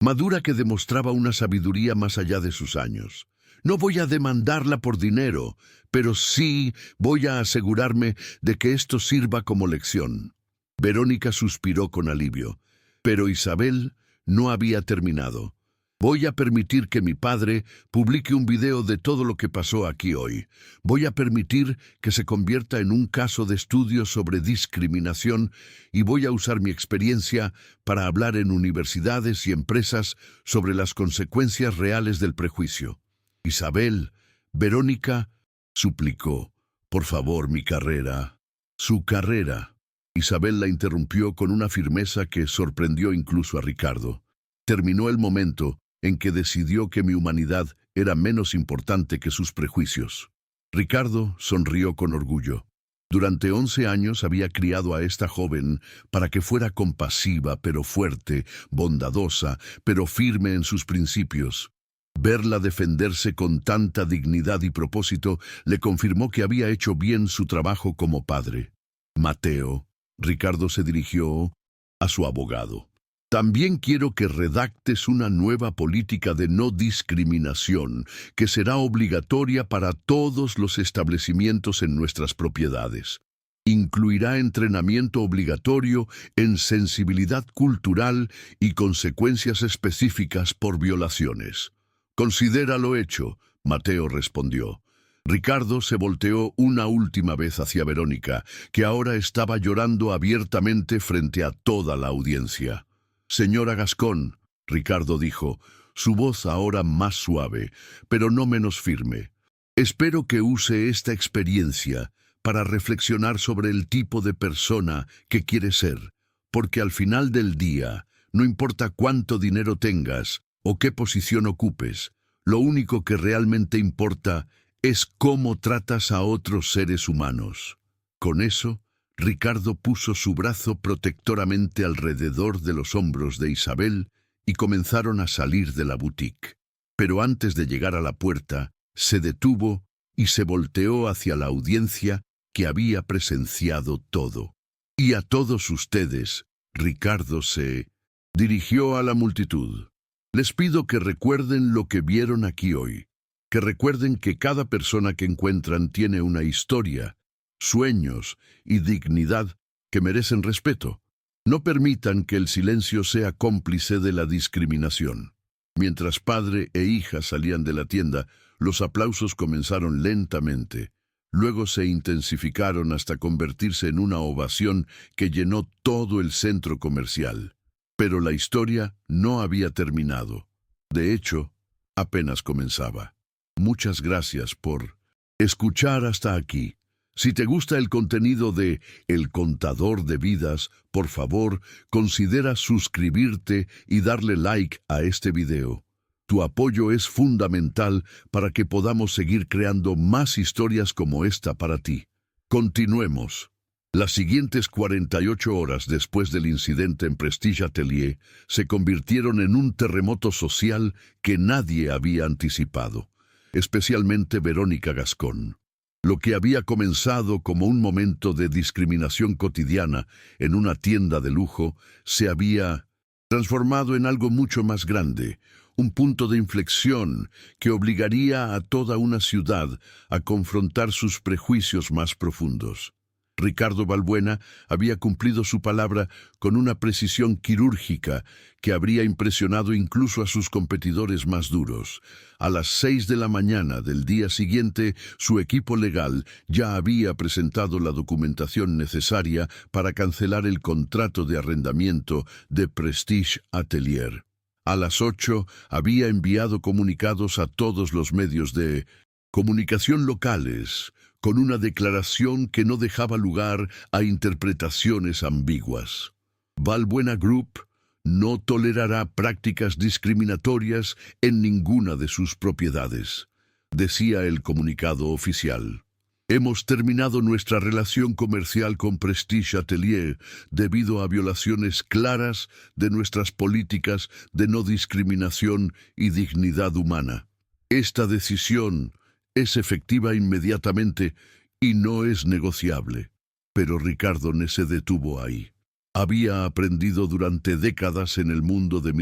madura que demostraba una sabiduría más allá de sus años. No voy a demandarla por dinero, pero sí voy a asegurarme de que esto sirva como lección. Verónica suspiró con alivio, pero Isabel no había terminado. Voy a permitir que mi padre publique un video de todo lo que pasó aquí hoy. Voy a permitir que se convierta en un caso de estudio sobre discriminación y voy a usar mi experiencia para hablar en universidades y empresas sobre las consecuencias reales del prejuicio. Isabel, Verónica, suplicó, por favor, mi carrera. Su carrera. Isabel la interrumpió con una firmeza que sorprendió incluso a Ricardo. Terminó el momento en que decidió que mi humanidad era menos importante que sus prejuicios. Ricardo sonrió con orgullo. Durante 11 años había criado a esta joven para que fuera compasiva, pero fuerte, bondadosa, pero firme en sus principios. Verla defenderse con tanta dignidad y propósito le confirmó que había hecho bien su trabajo como padre. Mateo, Ricardo se dirigió a su abogado. También quiero que redactes una nueva política de no discriminación que será obligatoria para todos los establecimientos en nuestras propiedades. Incluirá entrenamiento obligatorio en sensibilidad cultural y consecuencias específicas por violaciones. Considéralo hecho, Mateo respondió. Ricardo se volteó una última vez hacia Verónica, que ahora estaba llorando abiertamente frente a toda la audiencia. Señora Gascón, Ricardo dijo, su voz ahora más suave, pero no menos firme. Espero que use esta experiencia para reflexionar sobre el tipo de persona que quiere ser, porque al final del día, no importa cuánto dinero tengas o qué posición ocupes, lo único que realmente importa es cómo tratas a otros seres humanos. Con eso, Ricardo puso su brazo protectoramente alrededor de los hombros de Isabel y comenzaron a salir de la boutique. Pero antes de llegar a la puerta, se detuvo y se volteó hacia la audiencia que había presenciado todo. Y a todos ustedes, Ricardo se dirigió a la multitud. Les pido que recuerden lo que vieron aquí hoy, que recuerden que cada persona que encuentran tiene una historia, sueños y dignidad que merecen respeto. No permitan que el silencio sea cómplice de la discriminación. Mientras padre e hija salían de la tienda, los aplausos comenzaron lentamente. Luego se intensificaron hasta convertirse en una ovación que llenó todo el centro comercial. Pero la historia no había terminado. De hecho, apenas comenzaba. Muchas gracias por escuchar hasta aquí. Si te gusta el contenido de El Contador de Vidas, por favor, considera suscribirte y darle like a este video. Tu apoyo es fundamental para que podamos seguir creando más historias como esta para ti. Continuemos. Las siguientes 48 horas después del incidente en Prestige Atelier se convirtieron en un terremoto social que nadie había anticipado, especialmente Verónica Gascón. Lo que había comenzado como un momento de discriminación cotidiana en una tienda de lujo se había transformado en algo mucho más grande, un punto de inflexión que obligaría a toda una ciudad a confrontar sus prejuicios más profundos. Ricardo Balbuena había cumplido su palabra con una precisión quirúrgica que habría impresionado incluso a sus competidores más duros. A las 6 de la mañana del día siguiente, su equipo legal ya había presentado la documentación necesaria para cancelar el contrato de arrendamiento de Prestige Atelier. A las 8 había enviado comunicados a todos los medios de comunicación locales, con una declaración que no dejaba lugar a interpretaciones ambiguas. Balbuena Group no tolerará prácticas discriminatorias en ninguna de sus propiedades, decía el comunicado oficial. Hemos terminado nuestra relación comercial con Prestige Atelier debido a violaciones claras de nuestras políticas de no discriminación y dignidad humana. Esta decisión es efectiva inmediatamente y no es negociable. Pero Ricardo no se detuvo ahí. Había aprendido durante décadas en el mundo de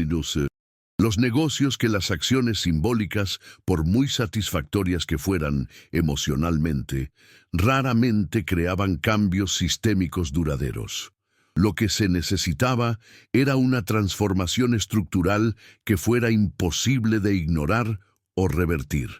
los negocios que las acciones simbólicas, por muy satisfactorias que fueran emocionalmente, raramente creaban cambios sistémicos duraderos. Lo que se necesitaba era una transformación estructural que fuera imposible de ignorar o revertir.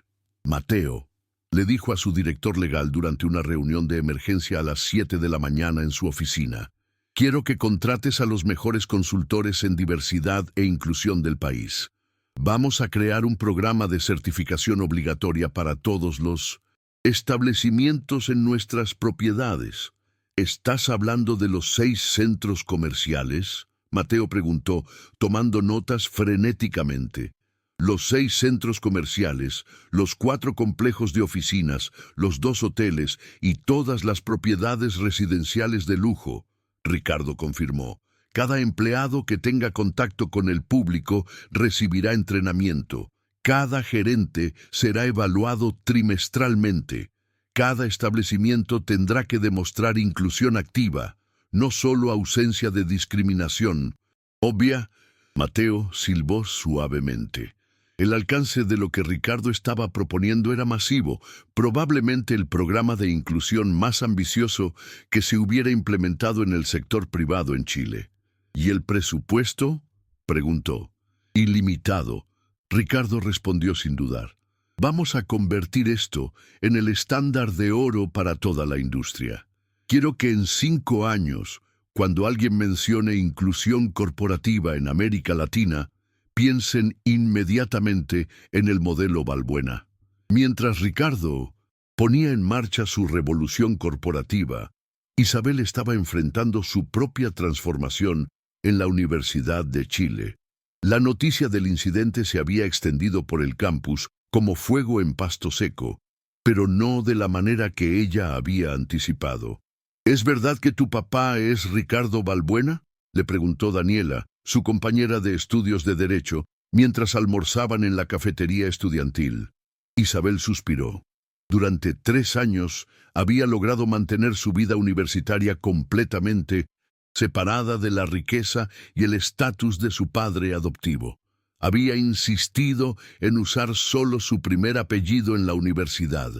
Mateo le dijo a su director legal durante una reunión de emergencia a las 7 de la mañana en su oficina: quiero que contrates a los mejores consultores en diversidad e inclusión del país. Vamos a crear un programa de certificación obligatoria para todos los establecimientos en nuestras propiedades. ¿Estás hablando de los 6 centros comerciales?, Mateo preguntó, tomando notas frenéticamente. Los 6 centros comerciales, los 4 complejos de oficinas, los 2 hoteles y todas las propiedades residenciales de lujo, Ricardo confirmó. Cada empleado que tenga contacto con el público recibirá entrenamiento. Cada gerente será evaluado trimestralmente. Cada establecimiento tendrá que demostrar inclusión activa, no solo ausencia de discriminación obvia. Mateo silbó suavemente. El alcance de lo que Ricardo estaba proponiendo era masivo, probablemente el programa de inclusión más ambicioso que se hubiera implementado en el sector privado en Chile. ¿Y el presupuesto?, preguntó. Ilimitado, Ricardo respondió sin dudar. Vamos a convertir esto en el estándar de oro para toda la industria. Quiero que en 5 años, cuando alguien mencione inclusión corporativa en América Latina, piensen inmediatamente en el modelo Balbuena. Mientras Ricardo ponía en marcha su revolución corporativa, Isabel estaba enfrentando su propia transformación en la Universidad de Chile. La noticia del incidente se había extendido por el campus como fuego en pasto seco, pero no de la manera que ella había anticipado. ¿Es verdad que tu papá es Ricardo Balbuena?, le preguntó Daniela, su compañera de estudios de Derecho, mientras almorzaban en la cafetería estudiantil. Isabel suspiró. Durante 3 años había logrado mantener su vida universitaria completamente separada de la riqueza y el estatus de su padre adoptivo. Había insistido en usar solo su primer apellido en la universidad.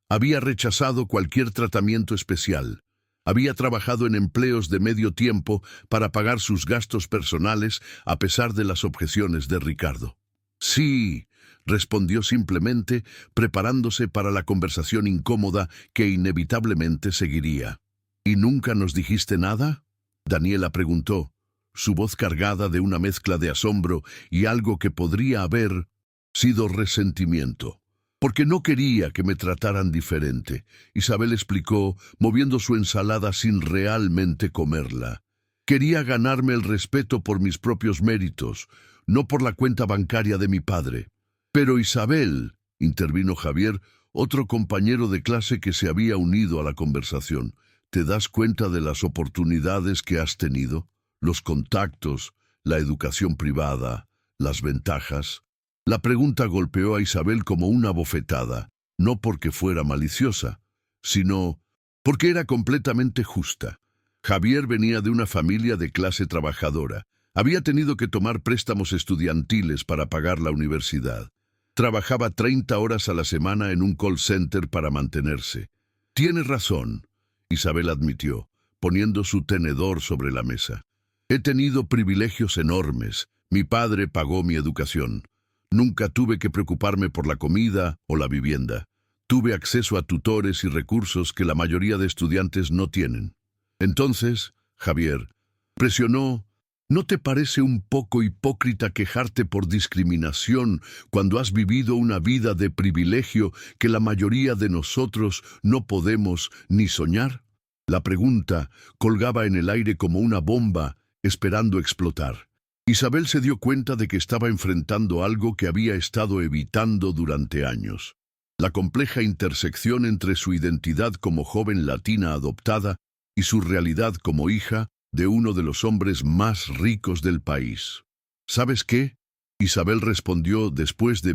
Había rechazado cualquier tratamiento especial. Había trabajado en empleos de medio tiempo para pagar sus gastos personales a pesar de las objeciones de Ricardo. Sí, respondió simplemente, preparándose para la conversación incómoda que inevitablemente seguiría. ¿Y nunca nos dijiste nada?, Daniela preguntó, su voz cargada de una mezcla de asombro y algo que podría haber sido resentimiento. Porque no quería que me trataran diferente, Isabel explicó, moviendo su ensalada sin realmente comerla. Quería ganarme el respeto por mis propios méritos, no por la cuenta bancaria de mi padre. Pero Isabel, intervino Javier, otro compañero de clase que se había unido a la conversación, ¿te das cuenta de las oportunidades que has tenido? Los contactos, la educación privada, las ventajas. La pregunta golpeó a Isabel como una bofetada, no porque fuera maliciosa, sino porque era completamente justa. Javier venía de una familia de clase trabajadora. Había tenido que tomar préstamos estudiantiles para pagar la universidad. Trabajaba 30 horas a la semana en un call center para mantenerse. Tienes razón, Isabel admitió, poniendo su tenedor sobre la mesa. He tenido privilegios enormes. Mi padre pagó mi educación. Nunca tuve que preocuparme por la comida o la vivienda. Tuve acceso a tutores y recursos que la mayoría de estudiantes no tienen. Entonces, Javier, presionó, ¿no te parece un poco hipócrita quejarte por discriminación cuando has vivido una vida de privilegio que la mayoría de nosotros no podemos ni soñar? La pregunta colgaba en el aire como una bomba, esperando explotar. Isabel se dio cuenta de que estaba enfrentando algo que había estado evitando durante años. La compleja intersección entre su identidad como joven latina adoptada y su realidad como hija de uno de los hombres más ricos del país. ¿Sabes qué?, Isabel respondió después de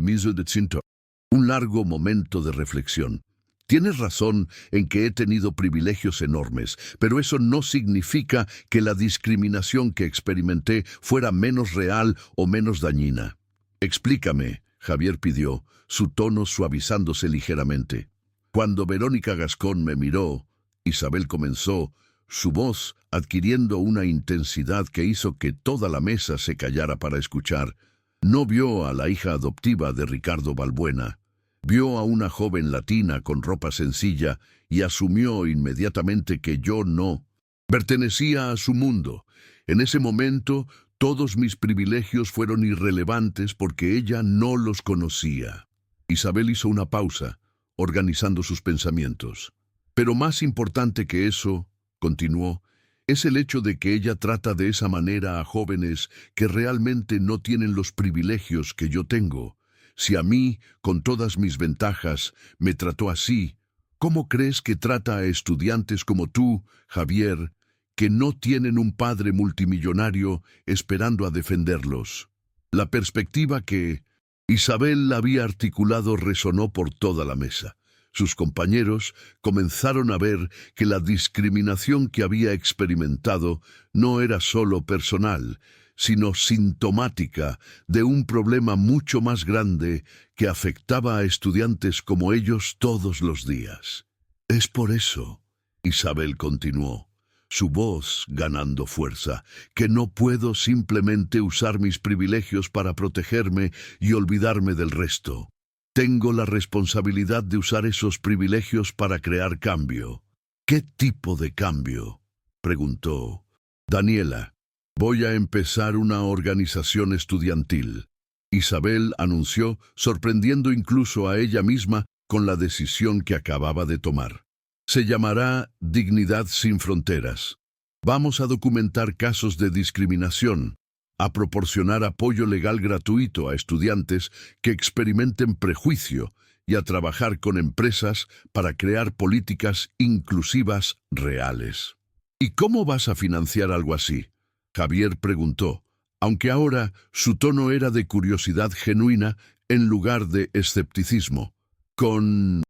un largo momento de reflexión. Tienes razón en que he tenido privilegios enormes, pero eso no significa que la discriminación que experimenté fuera menos real o menos dañina. Explícame, Javier pidió, su tono suavizándose ligeramente. Cuando Verónica Gascón me miró, Isabel comenzó, su voz adquiriendo una intensidad que hizo que toda la mesa se callara para escuchar. No vio a la hija adoptiva de Ricardo Balbuena. Vio a una joven latina con ropa sencilla y asumió inmediatamente que yo no pertenecía a su mundo. En ese momento, todos mis privilegios fueron irrelevantes porque ella no los conocía. Isabel hizo una pausa, organizando sus pensamientos. Pero más importante que eso, continuó, es el hecho de que ella trata de esa manera a jóvenes que realmente no tienen los privilegios que yo tengo. Si a mí, con todas mis ventajas, me trató así, ¿cómo crees que trata a estudiantes como tú, Javier, que no tienen un padre multimillonario esperando a defenderlos? La perspectiva que Isabel había articulado resonó por toda la mesa. Sus compañeros comenzaron a ver que la discriminación que había experimentado no era solo personal, sino sintomática de un problema mucho más grande que afectaba a estudiantes como ellos todos los días. Es por eso, Isabel continuó, su voz ganando fuerza, que no puedo simplemente usar mis privilegios para protegerme y olvidarme del resto. Tengo la responsabilidad de usar esos privilegios para crear cambio. ¿Qué tipo de cambio?, preguntó. Daniela, voy a empezar una organización estudiantil, Isabel anunció, sorprendiendo incluso a ella misma con la decisión que acababa de tomar. Se llamará Dignidad sin Fronteras. Vamos a documentar casos de discriminación, a proporcionar apoyo legal gratuito a estudiantes que experimenten prejuicio y a trabajar con empresas para crear políticas inclusivas reales. ¿Y cómo vas a financiar algo así?, Javier preguntó, aunque ahora su tono era de curiosidad genuina en lugar de escepticismo. ¿Con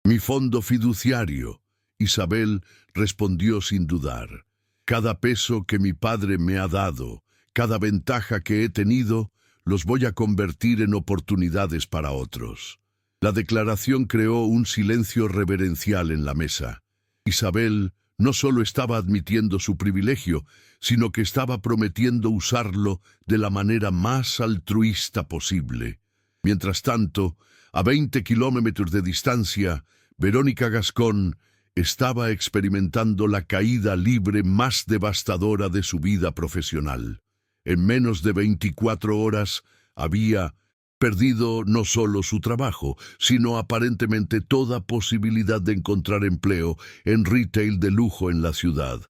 Mi fondo fiduciario. Isabel respondió sin dudar. Cada peso que mi padre me ha dado, cada ventaja que he tenido, los voy a convertir en oportunidades para otros. La declaración creó un silencio reverencial en la mesa. Isabel no solo estaba admitiendo su privilegio, sino que estaba prometiendo usarlo de la manera más altruista posible. Mientras tanto, a 20 kilómetros de distancia, Verónica Gascón estaba experimentando la caída libre más devastadora de su vida profesional. En menos de 24 horas había perdido no solo su trabajo, sino aparentemente toda posibilidad de encontrar empleo en retail de lujo en la ciudad.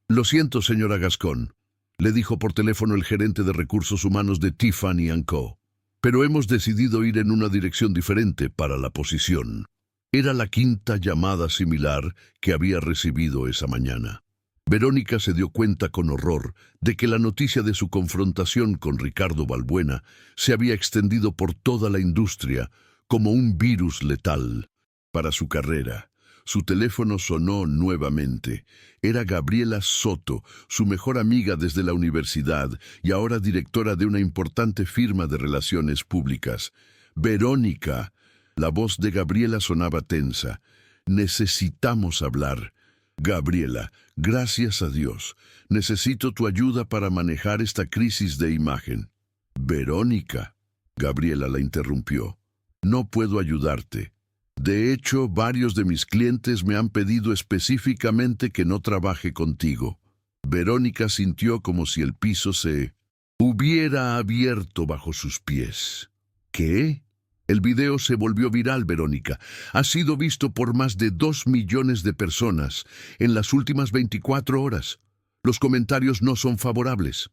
«Lo siento, señora Gascón», le dijo por teléfono el gerente de recursos humanos de Tiffany & Co., «pero hemos decidido ir en una dirección diferente para la posición». Era la quinta llamada similar que había recibido esa mañana. Verónica se dio cuenta con horror de que la noticia de su confrontación con Ricardo Balbuena se había extendido por toda la industria como un virus letal para su carrera. Su teléfono sonó nuevamente. Era Gabriela Soto, su mejor amiga desde la universidad y ahora directora de una importante firma de relaciones públicas. «Verónica». La voz de Gabriela sonaba tensa. «Necesitamos hablar. Gabriela, gracias a Dios. Necesito tu ayuda para manejar esta crisis de imagen». «Verónica», Gabriela la interrumpió. «No puedo ayudarte. De hecho, varios de mis clientes me han pedido específicamente que no trabaje contigo». Verónica sintió como si el piso se hubiera abierto bajo sus pies. «¿Qué?» El video se volvió viral, Verónica. Ha sido visto por más de 2 millones de personas en las últimas 24 horas. Los comentarios no son favorables.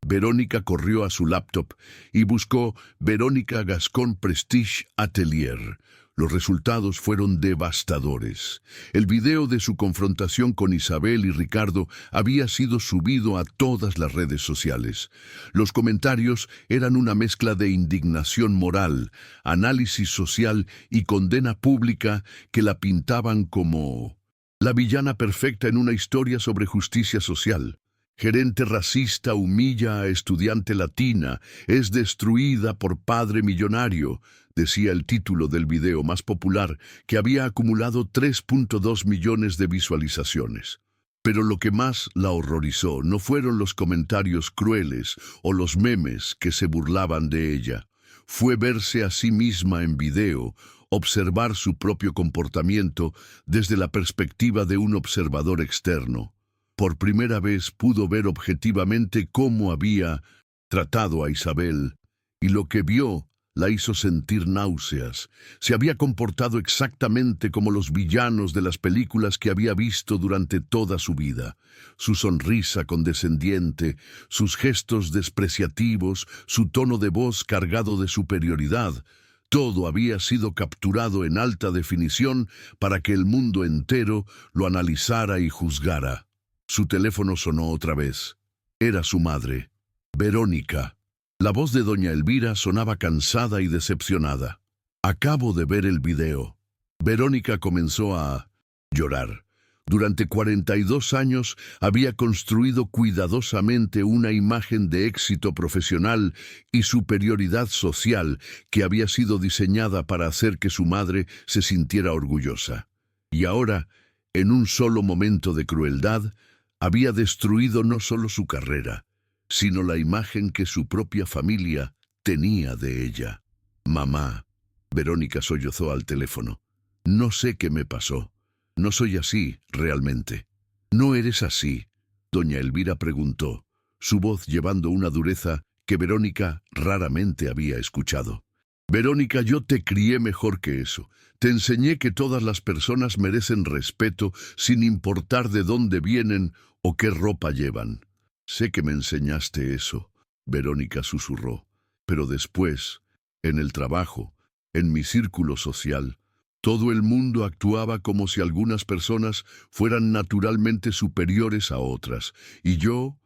Verónica corrió a su laptop y buscó Verónica Gascón Prestige Atelier. Los resultados fueron devastadores. El video de su confrontación con Isabel y Ricardo había sido subido a todas las redes sociales. Los comentarios eran una mezcla de indignación moral, análisis social y condena pública que la pintaban como la villana perfecta en una historia sobre justicia social. Gerente racista humilla a estudiante latina, es destruida por padre millonario, decía el título del video más popular, que había acumulado 3.2 millones de visualizaciones. Pero lo que más la horrorizó no fueron los comentarios crueles o los memes que se burlaban de ella. Fue verse a sí misma en video, observar su propio comportamiento desde la perspectiva de un observador externo. Por primera vez pudo ver objetivamente cómo había tratado a Isabel, y lo que vio la hizo sentir náuseas. Se había comportado exactamente como los villanos de las películas que había visto durante toda su vida. Su sonrisa condescendiente, sus gestos despreciativos, su tono de voz cargado de superioridad, todo había sido capturado en alta definición para que el mundo entero lo analizara y juzgara. Su teléfono sonó otra vez. Era su madre, Verónica. La voz de doña Elvira sonaba cansada y decepcionada. «Acabo de ver el video». Verónica comenzó a llorar. Durante 42 años había construido cuidadosamente una imagen de éxito profesional y superioridad social que había sido diseñada para hacer que su madre se sintiera orgullosa. Y ahora, en un solo momento de crueldad, había destruido no solo su carrera, sino la imagen que su propia familia tenía de ella. «Mamá», Verónica sollozó al teléfono, «no sé qué me pasó. No soy así, realmente». «¿No eres así?», doña Elvira preguntó, su voz llevando una dureza que Verónica raramente había escuchado. «Verónica, yo te crié mejor que eso. Te enseñé que todas las personas merecen respeto sin importar de dónde vienen o qué ropa llevan». «Sé que me enseñaste eso», Verónica susurró, «pero después, en el trabajo, en mi círculo social, todo el mundo actuaba como si algunas personas fueran naturalmente superiores a otras, y yo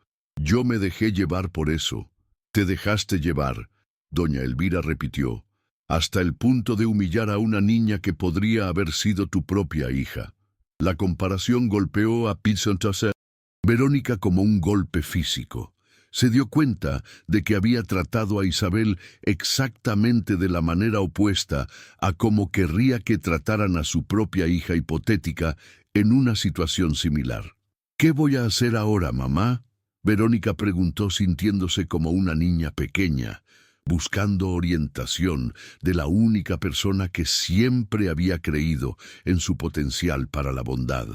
me dejé llevar por eso». «Te dejaste llevar», doña Elvira repitió. hasta el punto de humillar a una niña que podría haber sido tu propia hija. La comparación golpeó a Verónica como un golpe físico. Se dio cuenta de que había tratado a Isabel exactamente de la manera opuesta a cómo querría que trataran a su propia hija hipotética en una situación similar. ¿Qué voy a hacer ahora, mamá?, Verónica preguntó sintiéndose como una niña pequeña, buscando orientación de la única persona que siempre había creído en su potencial para la bondad.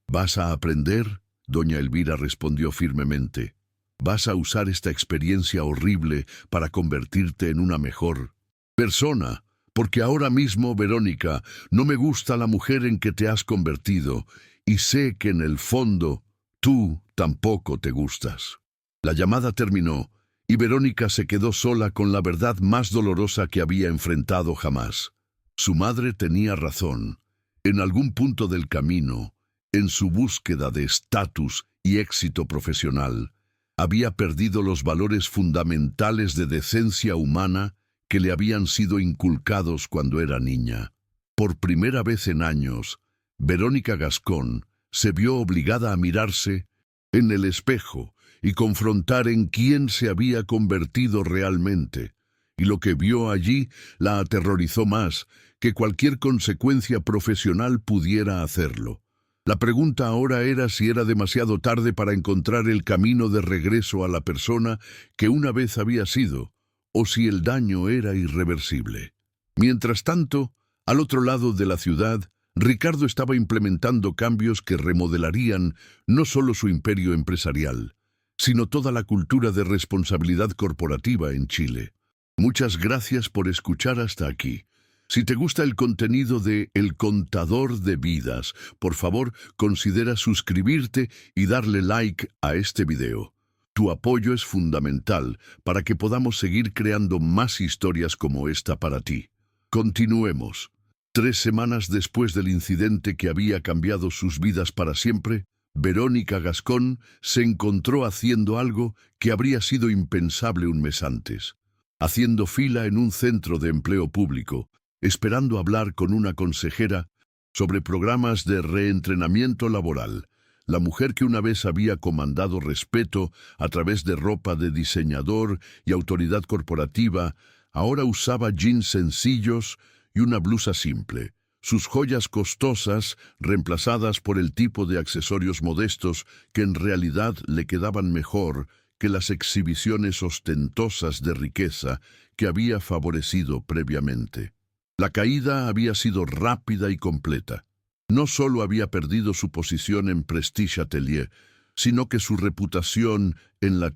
¿Vas a aprender?, doña Elvira respondió firmemente. ¿Vas a usar esta experiencia horrible para convertirte en una mejor persona? Porque ahora mismo, Verónica, no me gusta la mujer en que te has convertido, y sé que en el fondo tú tampoco te gustas. La llamada terminó, y Verónica se quedó sola con la verdad más dolorosa que había enfrentado jamás. Su madre tenía razón. En algún punto del camino, en su búsqueda de estatus y éxito profesional, había perdido los valores fundamentales de decencia humana que le habían sido inculcados cuando era niña. Por primera vez en años, Verónica Gascón se vio obligada a mirarse en el espejo y confrontar en quién se había convertido realmente, y lo que vio allí la aterrorizó más que cualquier consecuencia profesional pudiera hacerlo. La pregunta ahora era si era demasiado tarde para encontrar el camino de regreso a la persona que una vez había sido, o si el daño era irreversible. Mientras tanto, al otro lado de la ciudad, Ricardo estaba implementando cambios que remodelarían no solo su imperio empresarial, sino toda la cultura de responsabilidad corporativa en Chile. Muchas gracias por escuchar hasta aquí. Si te gusta el contenido de El Contador de Vidas, por favor, considera suscribirte y darle like a este video. Tu apoyo es fundamental para que podamos seguir creando más historias como esta para ti. Continuemos. 3 semanas después del incidente que había cambiado sus vidas para siempre, Verónica Gascón se encontró haciendo algo que habría sido impensable un mes antes. Haciendo fila en un centro de empleo público, esperando hablar con una consejera sobre programas de reentrenamiento laboral. La mujer que una vez había comandado respeto a través de ropa de diseñador y autoridad corporativa, ahora usaba jeans sencillos y una blusa simple, sus joyas costosas reemplazadas por el tipo de accesorios modestos que en realidad le quedaban mejor que las exhibiciones ostentosas de riqueza que había favorecido previamente. La caída había sido rápida y completa. No solo había perdido su posición en Prestige Atelier, sino que su reputación en la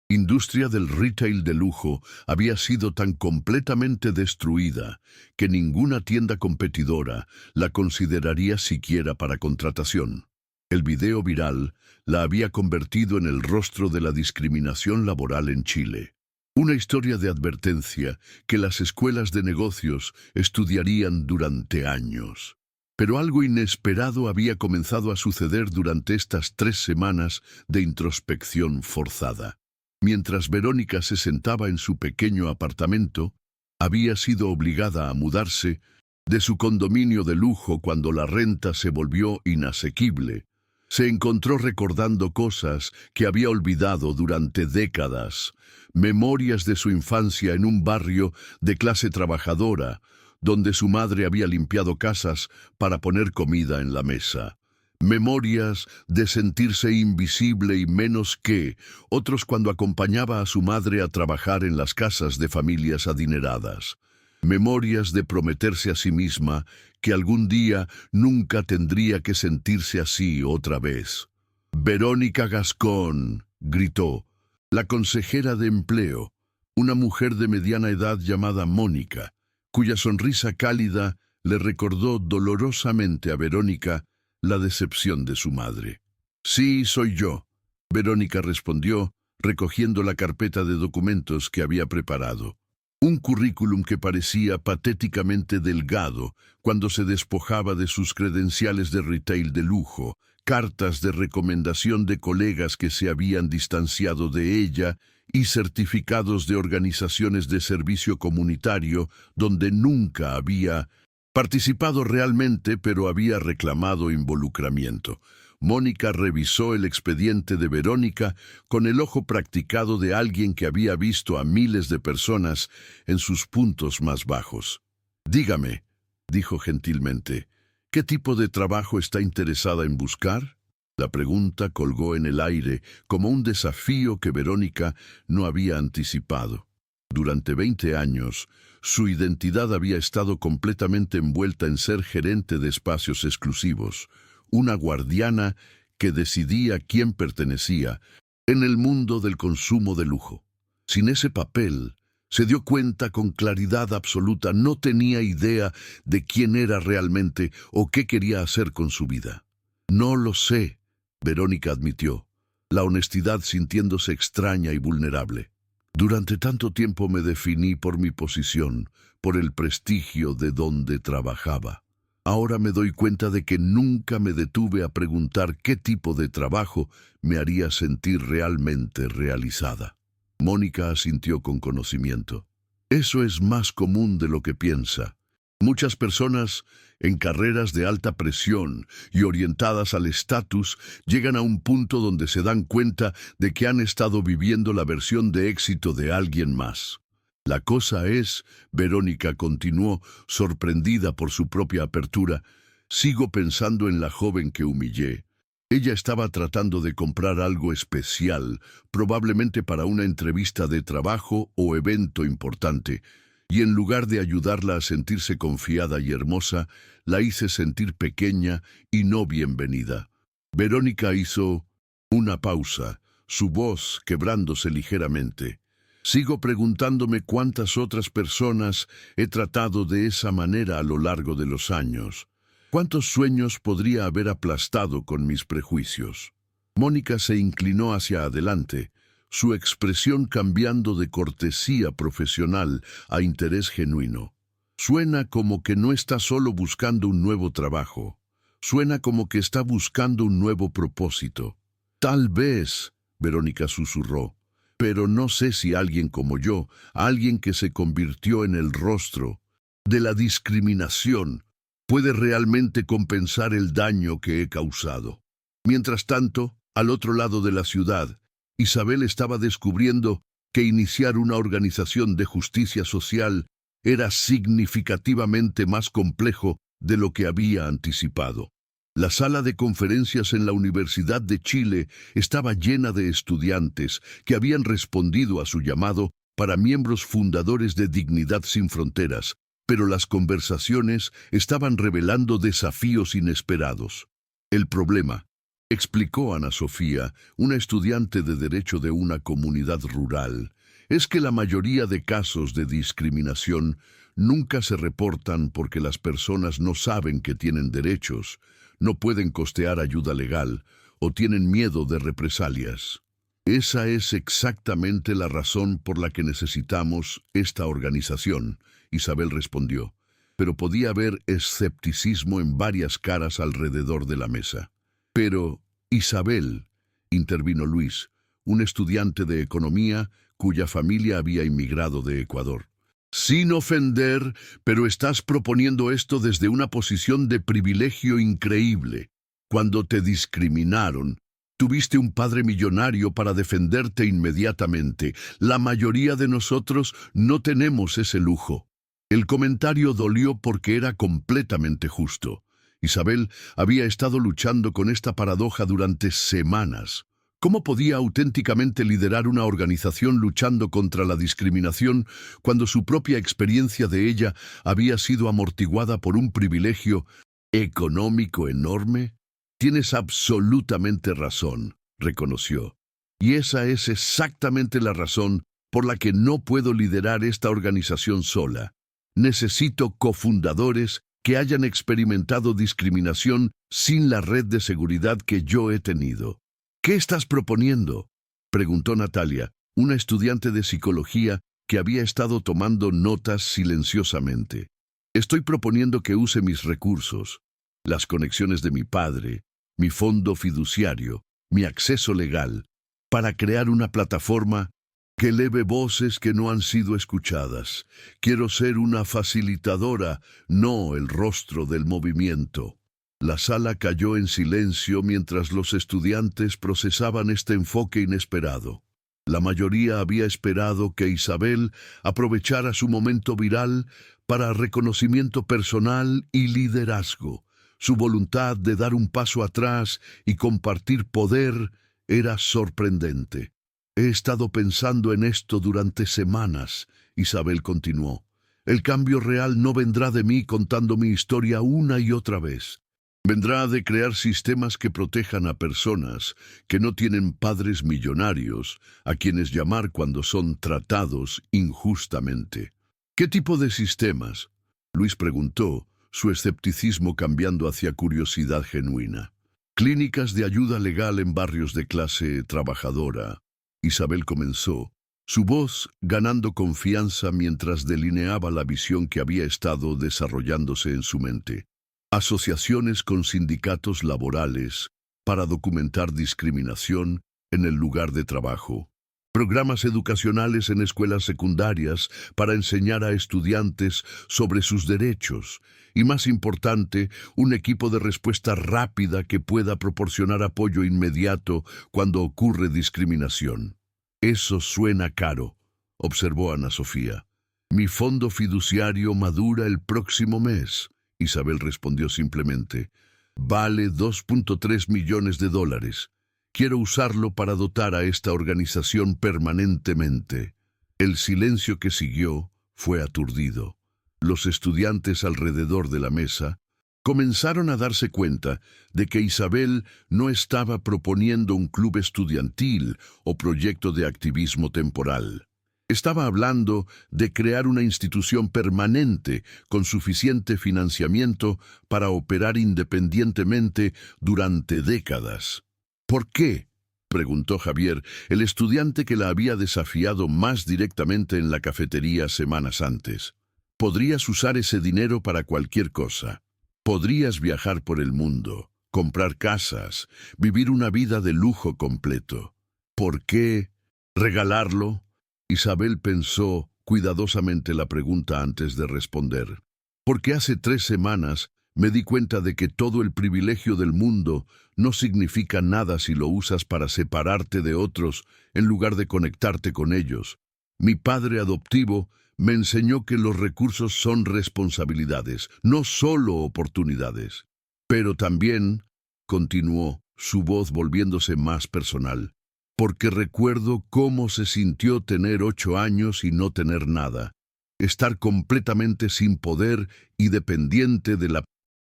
industria del retail de lujo había sido tan completamente destruida que ninguna tienda competidora la consideraría siquiera para contratación. El video viral la había convertido en el rostro de la discriminación laboral en Chile. Una historia de advertencia que las escuelas de negocios estudiarían durante años. Pero algo inesperado había comenzado a suceder durante estas 3 semanas de introspección forzada. Mientras Verónica se sentaba en su pequeño apartamento, había sido obligada a mudarse de su condominio de lujo cuando la renta se volvió inasequible. Se encontró recordando cosas que había olvidado durante décadas, memorias de su infancia en un barrio de clase trabajadora, donde su madre había limpiado casas para poner comida en la mesa. Memorias de sentirse invisible y menos que otros cuando acompañaba a su madre a trabajar en las casas de familias adineradas. Memorias de prometerse a sí misma que algún día nunca tendría que sentirse así otra vez. «Verónica Gascón», gritó, la consejera de empleo, una mujer de mediana edad llamada Mónica, cuya sonrisa cálida le recordó dolorosamente a Verónica la decepción de su madre. «Sí, soy yo», Verónica respondió, recogiendo la carpeta de documentos que había preparado. Un currículum que parecía patéticamente delgado cuando se despojaba de sus credenciales de retail de lujo, cartas de recomendación de colegas que se habían distanciado de ella y certificados de organizaciones de servicio comunitario donde nunca había participado realmente, pero había reclamado involucramiento. Mónica revisó el expediente de Verónica con el ojo practicado de alguien que había visto a miles de personas en sus puntos más bajos. «Dígame», dijo gentilmente, «¿qué tipo de trabajo está interesada en buscar?» La pregunta colgó en el aire como un desafío que Verónica no había anticipado. Durante 20 años, su identidad había estado completamente envuelta en ser gerente de espacios exclusivos, una guardiana que decidía quién pertenecía en el mundo del consumo de lujo. Sin ese papel, se dio cuenta con claridad absoluta, no tenía idea de quién era realmente o qué quería hacer con su vida. «No lo sé», Verónica admitió, la honestidad sintiéndose extraña y vulnerable. «Durante tanto tiempo me definí por mi posición, por el prestigio de donde trabajaba. Ahora me doy cuenta de que nunca me detuve a preguntar qué tipo de trabajo me haría sentir realmente realizada». Mónica asintió con conocimiento. «Eso es más común de lo que piensa. Muchas personas en carreras de alta presión y orientadas al estatus llegan a un punto donde se dan cuenta de que han estado viviendo la versión de éxito de alguien más. La cosa es», Verónica continuó, sorprendida por su propia apertura, «sigo pensando en la joven que humillé. Ella estaba tratando de comprar algo especial, probablemente para una entrevista de trabajo o evento importante, y en lugar de ayudarla a sentirse confiada y hermosa, la hice sentir pequeña y no bienvenida». Verónica hizo una pausa, su voz quebrándose ligeramente. «Sigo preguntándome cuántas otras personas he tratado de esa manera a lo largo de los años. ¿Cuántos sueños podría haber aplastado con mis prejuicios?». Mónica se inclinó hacia adelante, su expresión cambiando de cortesía profesional a interés genuino. «Suena como que no está solo buscando un nuevo trabajo. Suena como que está buscando un nuevo propósito». «Tal vez», Verónica susurró, «pero no sé si alguien como yo, alguien que se convirtió en el rostro de la discriminación, puede realmente compensar el daño que he causado». Mientras tanto, al otro lado de la ciudad, Isabel estaba descubriendo que iniciar una organización de justicia social era significativamente más complejo de lo que había anticipado. La sala de conferencias en la Universidad de Chile estaba llena de estudiantes que habían respondido a su llamado para miembros fundadores de Dignidad Sin Fronteras, pero las conversaciones estaban revelando desafíos inesperados. «El problema», explicó Ana Sofía, una estudiante de Derecho de una comunidad rural, «es que la mayoría de casos de discriminación nunca se reportan porque las personas no saben que tienen derechos, no pueden costear ayuda legal o tienen miedo de represalias. Esa es exactamente la razón por la que necesitamos esta organización», Isabel respondió, pero podía haber escepticismo en varias caras alrededor de la mesa. «Pero, Isabel», intervino Luis, un estudiante de economía cuya familia había inmigrado de Ecuador. «Sin ofender, pero estás proponiendo esto desde una posición de privilegio increíble. Cuando te discriminaron, tuviste un padre millonario para defenderte inmediatamente. La mayoría de nosotros no tenemos ese lujo». El comentario dolió porque era completamente justo. Isabel había estado luchando con esta paradoja durante semanas. ¿Cómo podía auténticamente liderar una organización luchando contra la discriminación cuando su propia experiencia de ella había sido amortiguada por un privilegio económico enorme? «Tienes absolutamente razón», reconoció. «Y esa es exactamente la razón por la que no puedo liderar esta organización sola. Necesito cofundadores que hayan experimentado discriminación sin la red de seguridad que yo he tenido». «¿Qué estás proponiendo?», preguntó Natalia, una estudiante de psicología que había estado tomando notas silenciosamente. «Estoy proponiendo que use mis recursos, las conexiones de mi padre, mi fondo fiduciario, mi acceso legal, para crear una plataforma que eleve voces que no han sido escuchadas. Quiero ser una facilitadora, no el rostro del movimiento. La sala cayó en silencio mientras los estudiantes procesaban este enfoque inesperado. La mayoría había esperado que Isabel aprovechara su momento viral para reconocimiento personal y liderazgo. Su voluntad de dar un paso atrás y compartir poder era sorprendente. He estado pensando en esto durante semanas, Isabel continuó. El cambio real no vendrá de mí contando mi historia una y otra vez. Vendrá de crear sistemas que protejan a personas que no tienen padres millonarios a quienes llamar cuando son tratados injustamente. ¿Qué tipo de sistemas?, Luis preguntó, su escepticismo cambiando hacia curiosidad genuina. Clínicas de ayuda legal en barrios de clase trabajadora. Isabel comenzó, su voz ganando confianza mientras delineaba la visión que había estado desarrollándose en su mente. Asociaciones con sindicatos laborales para documentar discriminación en el lugar de trabajo. Programas educacionales en escuelas secundarias para enseñar a estudiantes sobre sus derechos. Y más importante, un equipo de respuesta rápida que pueda proporcionar apoyo inmediato cuando ocurre discriminación. Eso suena caro, observó Ana Sofía. Mi fondo fiduciario madura el próximo mes. Isabel respondió simplemente. Vale $2.3 millones. Quiero usarlo para dotar a esta organización permanentemente. El silencio que siguió fue aturdido. Los estudiantes alrededor de la mesa comenzaron a darse cuenta de que Isabel no estaba proponiendo un club estudiantil o proyecto de activismo temporal. Estaba hablando de crear una institución permanente con suficiente financiamiento para operar independientemente durante décadas. ¿Por qué?, preguntó Javier, el estudiante que la había desafiado más directamente en la cafetería semanas antes. Podrías usar ese dinero para cualquier cosa. Podrías viajar por el mundo, comprar casas, vivir una vida de lujo completo. ¿Por qué regalarlo? Isabel pensó cuidadosamente la pregunta antes de responder. Porque hace 3 semanas me di cuenta de que todo el privilegio del mundo no significa nada si lo usas para separarte de otros en lugar de conectarte con ellos. Mi padre adoptivo me enseñó que los recursos son responsabilidades, no solo oportunidades. Pero también, continuó, su voz volviéndose más personal, porque recuerdo cómo se sintió tener 8 años y no tener nada, estar completamente sin poder y dependiente de la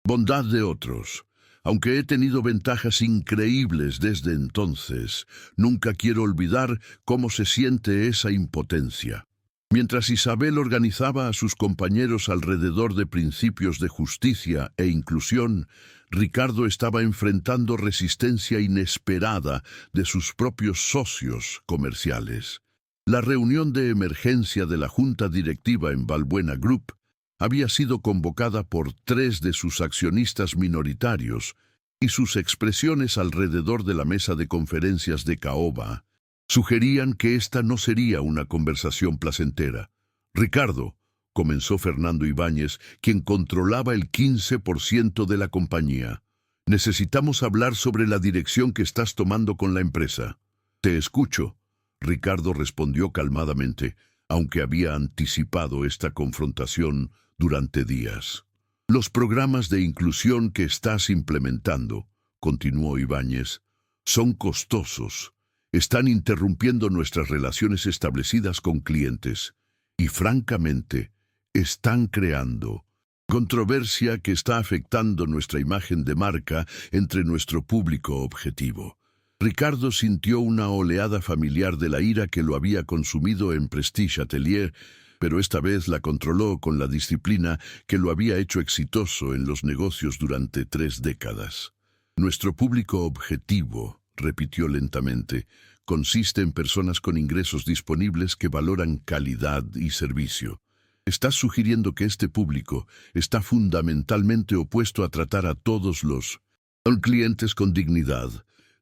bondad de otros. Aunque he tenido ventajas increíbles desde entonces, nunca quiero olvidar cómo se siente esa impotencia. Mientras Isabel organizaba a sus compañeros alrededor de principios de justicia e inclusión, Ricardo estaba enfrentando resistencia inesperada de sus propios socios comerciales. La reunión de emergencia de la junta directiva en Valbuena Group había sido convocada por 3 de sus accionistas minoritarios, y sus expresiones alrededor de la mesa de conferencias de Caoba sugerían que esta no sería una conversación placentera. Ricardo, comenzó Fernando Ibáñez, quien controlaba el 15% de la compañía. Necesitamos hablar sobre la dirección que estás tomando con la empresa. Te escucho, Ricardo respondió calmadamente, aunque había anticipado esta confrontación durante días. Los programas de inclusión que estás implementando, continuó Ibáñez, son costosos. Están interrumpiendo nuestras relaciones establecidas con clientes y, francamente, están creando controversia que está afectando nuestra imagen de marca entre nuestro público objetivo. Ricardo sintió una oleada familiar de la ira que lo había consumido en Prestige Atelier, pero esta vez la controló con la disciplina que lo había hecho exitoso en los negocios durante 3 décadas. Nuestro público objetivo, repitió lentamente, consiste en personas con ingresos disponibles que valoran calidad y servicio. Estás sugiriendo que este público está fundamentalmente opuesto a tratar a todos los Son clientes con dignidad.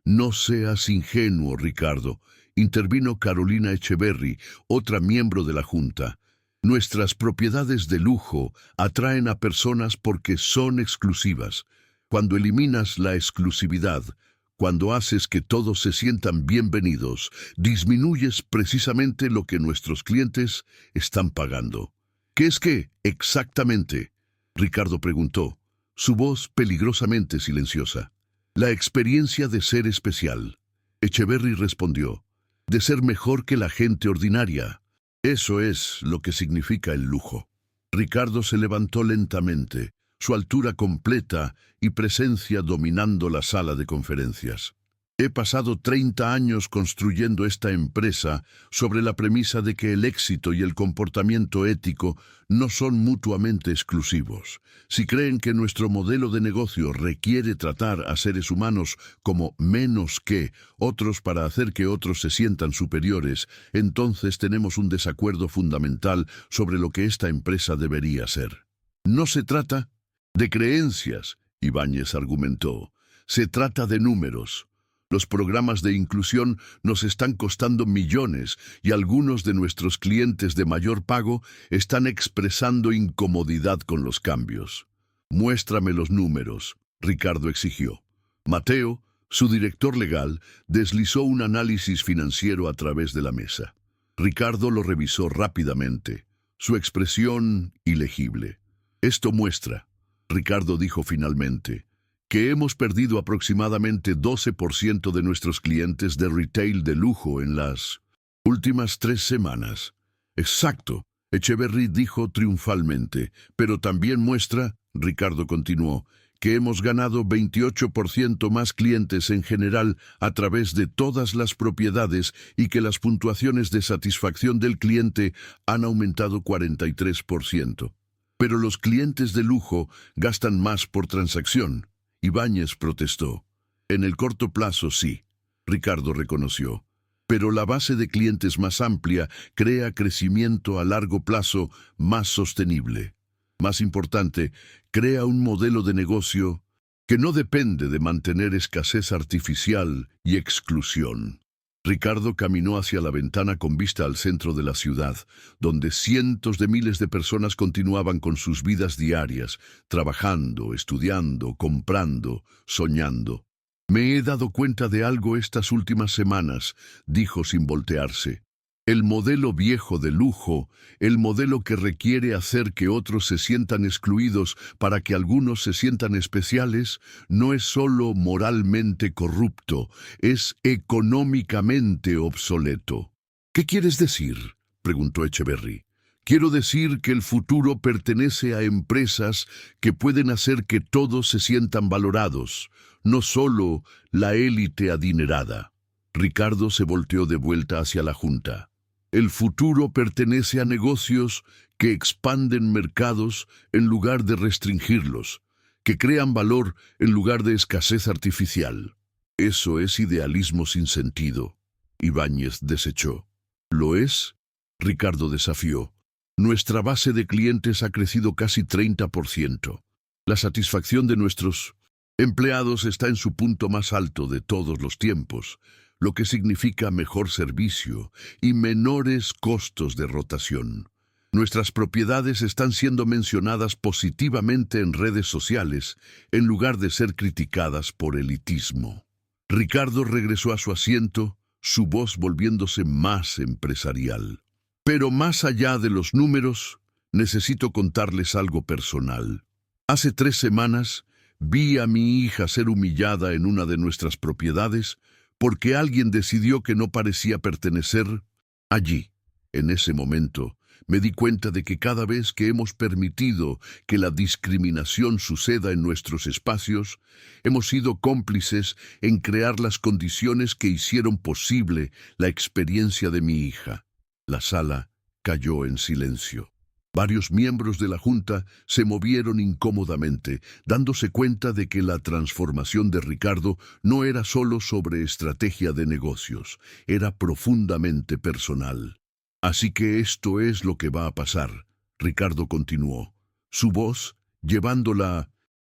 No seas ingenuo, Ricardo, intervino Carolina Echeverry, otra miembro de la Junta. Nuestras propiedades de lujo atraen a personas porque son exclusivas. Cuando eliminas la exclusividad, cuando haces que todos se sientan bienvenidos, disminuyes precisamente lo que nuestros clientes están pagando. ¿Qué es qué, exactamente? Ricardo preguntó, su voz peligrosamente silenciosa. La experiencia de ser especial. Echeverry respondió, de ser mejor que la gente ordinaria. Eso es lo que significa el lujo. Ricardo se levantó lentamente, su altura completa y presencia dominando la sala de conferencias. He pasado 30 años construyendo esta empresa sobre la premisa de que el éxito y el comportamiento ético no son mutuamente exclusivos. Si creen que nuestro modelo de negocio requiere tratar a seres humanos como menos que otros para hacer que otros se sientan superiores, entonces tenemos un desacuerdo fundamental sobre lo que esta empresa debería ser. No se trata de creencias, Ibáñez argumentó. Se trata de números. Los programas de inclusión nos están costando millones y algunos de nuestros clientes de mayor pago están expresando incomodidad con los cambios. Muéstrame los números, Ricardo exigió. Mateo, su director legal, deslizó un análisis financiero a través de la mesa. Ricardo lo revisó rápidamente, su expresión ilegible. Esto muestra, Ricardo dijo finalmente, que hemos perdido aproximadamente 12% de nuestros clientes de retail de lujo en las últimas 3 semanas. Exacto, Echeverry dijo triunfalmente, pero también muestra, Ricardo continuó, que hemos ganado 28% más clientes en general a través de todas las propiedades y que las puntuaciones de satisfacción del cliente han aumentado 43%. Pero los clientes de lujo gastan más por transacción. Ibáñez protestó. En el corto plazo sí, Ricardo reconoció. Pero la base de clientes más amplia crea crecimiento a largo plazo más sostenible. Más importante, crea un modelo de negocio que no depende de mantener escasez artificial y exclusión. Ricardo caminó hacia la ventana con vista al centro de la ciudad, donde cientos de miles de personas continuaban con sus vidas diarias, trabajando, estudiando, comprando, soñando. Me he dado cuenta de algo estas últimas semanas, dijo sin voltearse. El modelo viejo de lujo, el modelo que requiere hacer que otros se sientan excluidos para que algunos se sientan especiales, no es solo moralmente corrupto, es económicamente obsoleto. ¿Qué quieres decir?, preguntó Echeverry. Quiero decir que el futuro pertenece a empresas que pueden hacer que todos se sientan valorados, no solo la élite adinerada. Ricardo se volteó de vuelta hacia la Junta. El futuro pertenece a negocios que expanden mercados en lugar de restringirlos, que crean valor en lugar de escasez artificial. Eso es idealismo sin sentido. Ibáñez desechó. ¿Lo es?, Ricardo desafió. Nuestra base de clientes ha crecido casi 30%. La satisfacción de nuestros empleados está en su punto más alto de todos los tiempos, lo que significa mejor servicio y menores costos de rotación. Nuestras propiedades están siendo mencionadas positivamente en redes sociales, en lugar de ser criticadas por elitismo. Ricardo regresó a su asiento, su voz volviéndose más empresarial. Pero más allá de los números, necesito contarles algo personal. Hace 3 semanas, vi a mi hija ser humillada en una de nuestras propiedades porque alguien decidió que no parecía pertenecer allí. En ese momento, me di cuenta de que cada vez que hemos permitido que la discriminación suceda en nuestros espacios, hemos sido cómplices en crear las condiciones que hicieron posible la experiencia de mi hija. La sala cayó en silencio. Varios miembros de la Junta se movieron incómodamente, dándose cuenta de que la transformación de Ricardo no era solo sobre estrategia de negocios, era profundamente personal. Así que esto es lo que va a pasar, Ricardo continuó, su voz llevándola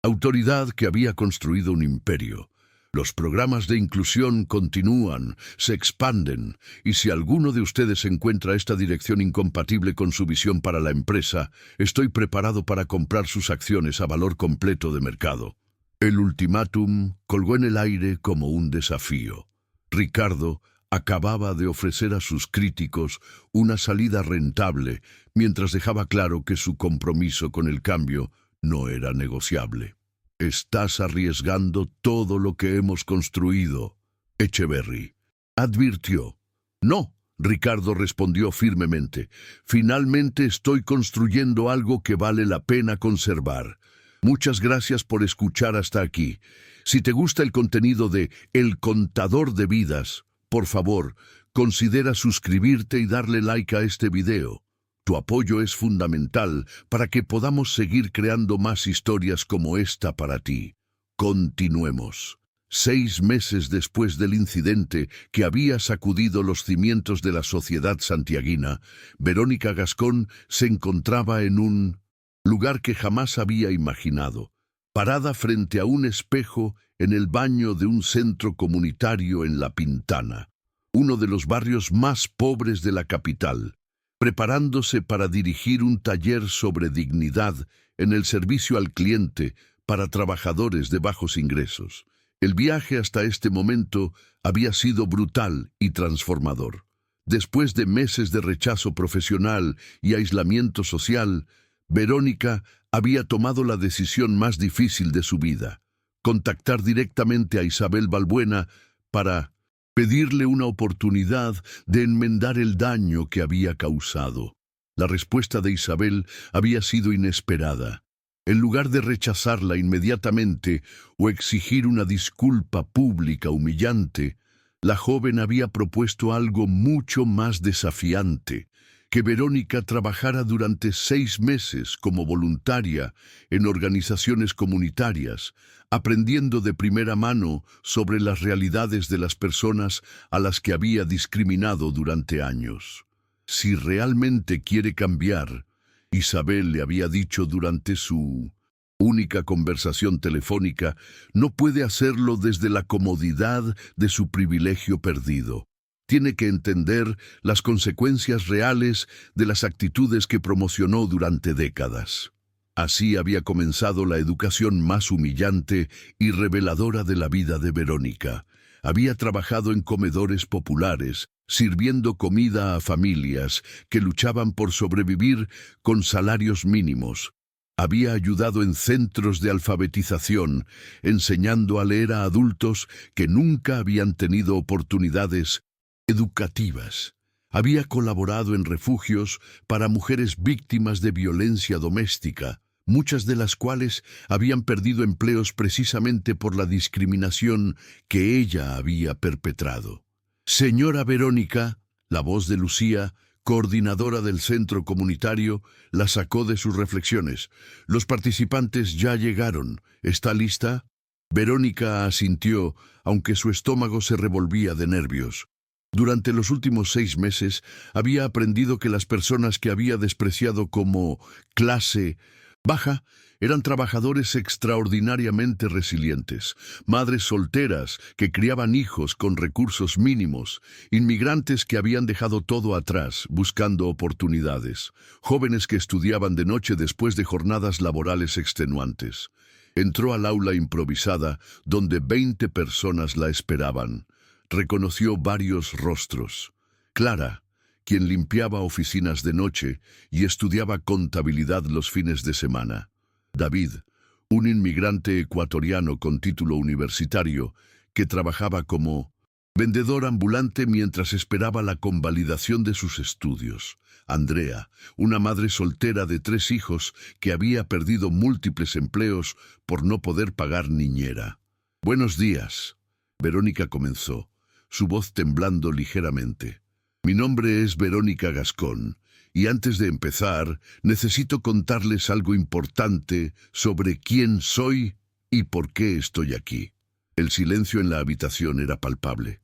autoridad que había construido un imperio. Los programas de inclusión continúan, se expanden, y si alguno de ustedes encuentra esta dirección incompatible con su visión para la empresa, estoy preparado para comprar sus acciones a valor completo de mercado. El ultimátum colgó en el aire como un desafío. Ricardo acababa de ofrecer a sus críticos una salida rentable, mientras dejaba claro que su compromiso con el cambio no era negociable. «Estás arriesgando todo lo que hemos construido», Echeverry advirtió. «No», Ricardo respondió firmemente. «Finalmente estoy construyendo algo que vale la pena conservar. Muchas gracias por escuchar hasta aquí. Si te gusta el contenido de El Contador de Vidas, por favor, considera suscribirte y darle like a este video. Tu apoyo es fundamental para que podamos seguir creando más historias como esta para ti. Continuemos. 6 meses después del incidente que había sacudido los cimientos de la sociedad santiaguina, Verónica Gascón se encontraba en un lugar que jamás había imaginado, parada frente a un espejo en el baño de un centro comunitario en La Pintana, uno de los barrios más pobres de la capital, preparándose para dirigir un taller sobre dignidad en el servicio al cliente para trabajadores de bajos ingresos. El viaje hasta este momento había sido brutal y transformador. Después de meses de rechazo profesional y aislamiento social, Verónica había tomado la decisión más difícil de su vida: contactar directamente a Isabel Balbuena para pedirle una oportunidad de enmendar el daño que había causado. La respuesta de Isabel había sido inesperada. En lugar de rechazarla inmediatamente o exigir una disculpa pública humillante, la joven había propuesto algo mucho más desafiante: que Verónica trabajara durante 6 meses como voluntaria en organizaciones comunitarias, aprendiendo de primera mano sobre las realidades de las personas a las que había discriminado durante años. Si realmente quiere cambiar, Isabel le había dicho durante su única conversación telefónica, no puede hacerlo desde la comodidad de su privilegio perdido. Tiene que entender las consecuencias reales de las actitudes que promocionó durante décadas. Así había comenzado la educación más humillante y reveladora de la vida de Verónica. Había trabajado en comedores populares, sirviendo comida a familias que luchaban por sobrevivir con salarios mínimos. Había ayudado en centros de alfabetización, enseñando a leer a adultos que nunca habían tenido oportunidades educativas. Había colaborado en refugios para mujeres víctimas de violencia doméstica, muchas de las cuales habían perdido empleos precisamente por la discriminación que ella había perpetrado. «Señora Verónica», la voz de Lucía, coordinadora del centro comunitario, la sacó de sus reflexiones. «Los participantes ya llegaron. ¿Está lista?» Verónica asintió, aunque su estómago se revolvía de nervios. Durante los últimos 6 meses había aprendido que las personas que había despreciado como clase baja eran trabajadores extraordinariamente resilientes, madres solteras que criaban hijos con recursos mínimos, inmigrantes que habían dejado todo atrás buscando oportunidades, jóvenes que estudiaban de noche después de jornadas laborales extenuantes. Entró al aula improvisada donde 20 personas la esperaban. Reconoció varios rostros. Clara, quien limpiaba oficinas de noche y estudiaba contabilidad los fines de semana. David, un inmigrante ecuatoriano con título universitario que trabajaba como vendedor ambulante mientras esperaba la convalidación de sus estudios. Andrea, una madre soltera de 3 hijos que había perdido múltiples empleos por no poder pagar niñera. «Buenos días», Verónica comenzó, su voz temblando ligeramente. «Mi nombre es Verónica Gascón, y antes de empezar, necesito contarles algo importante sobre quién soy y por qué estoy aquí». El silencio en la habitación era palpable.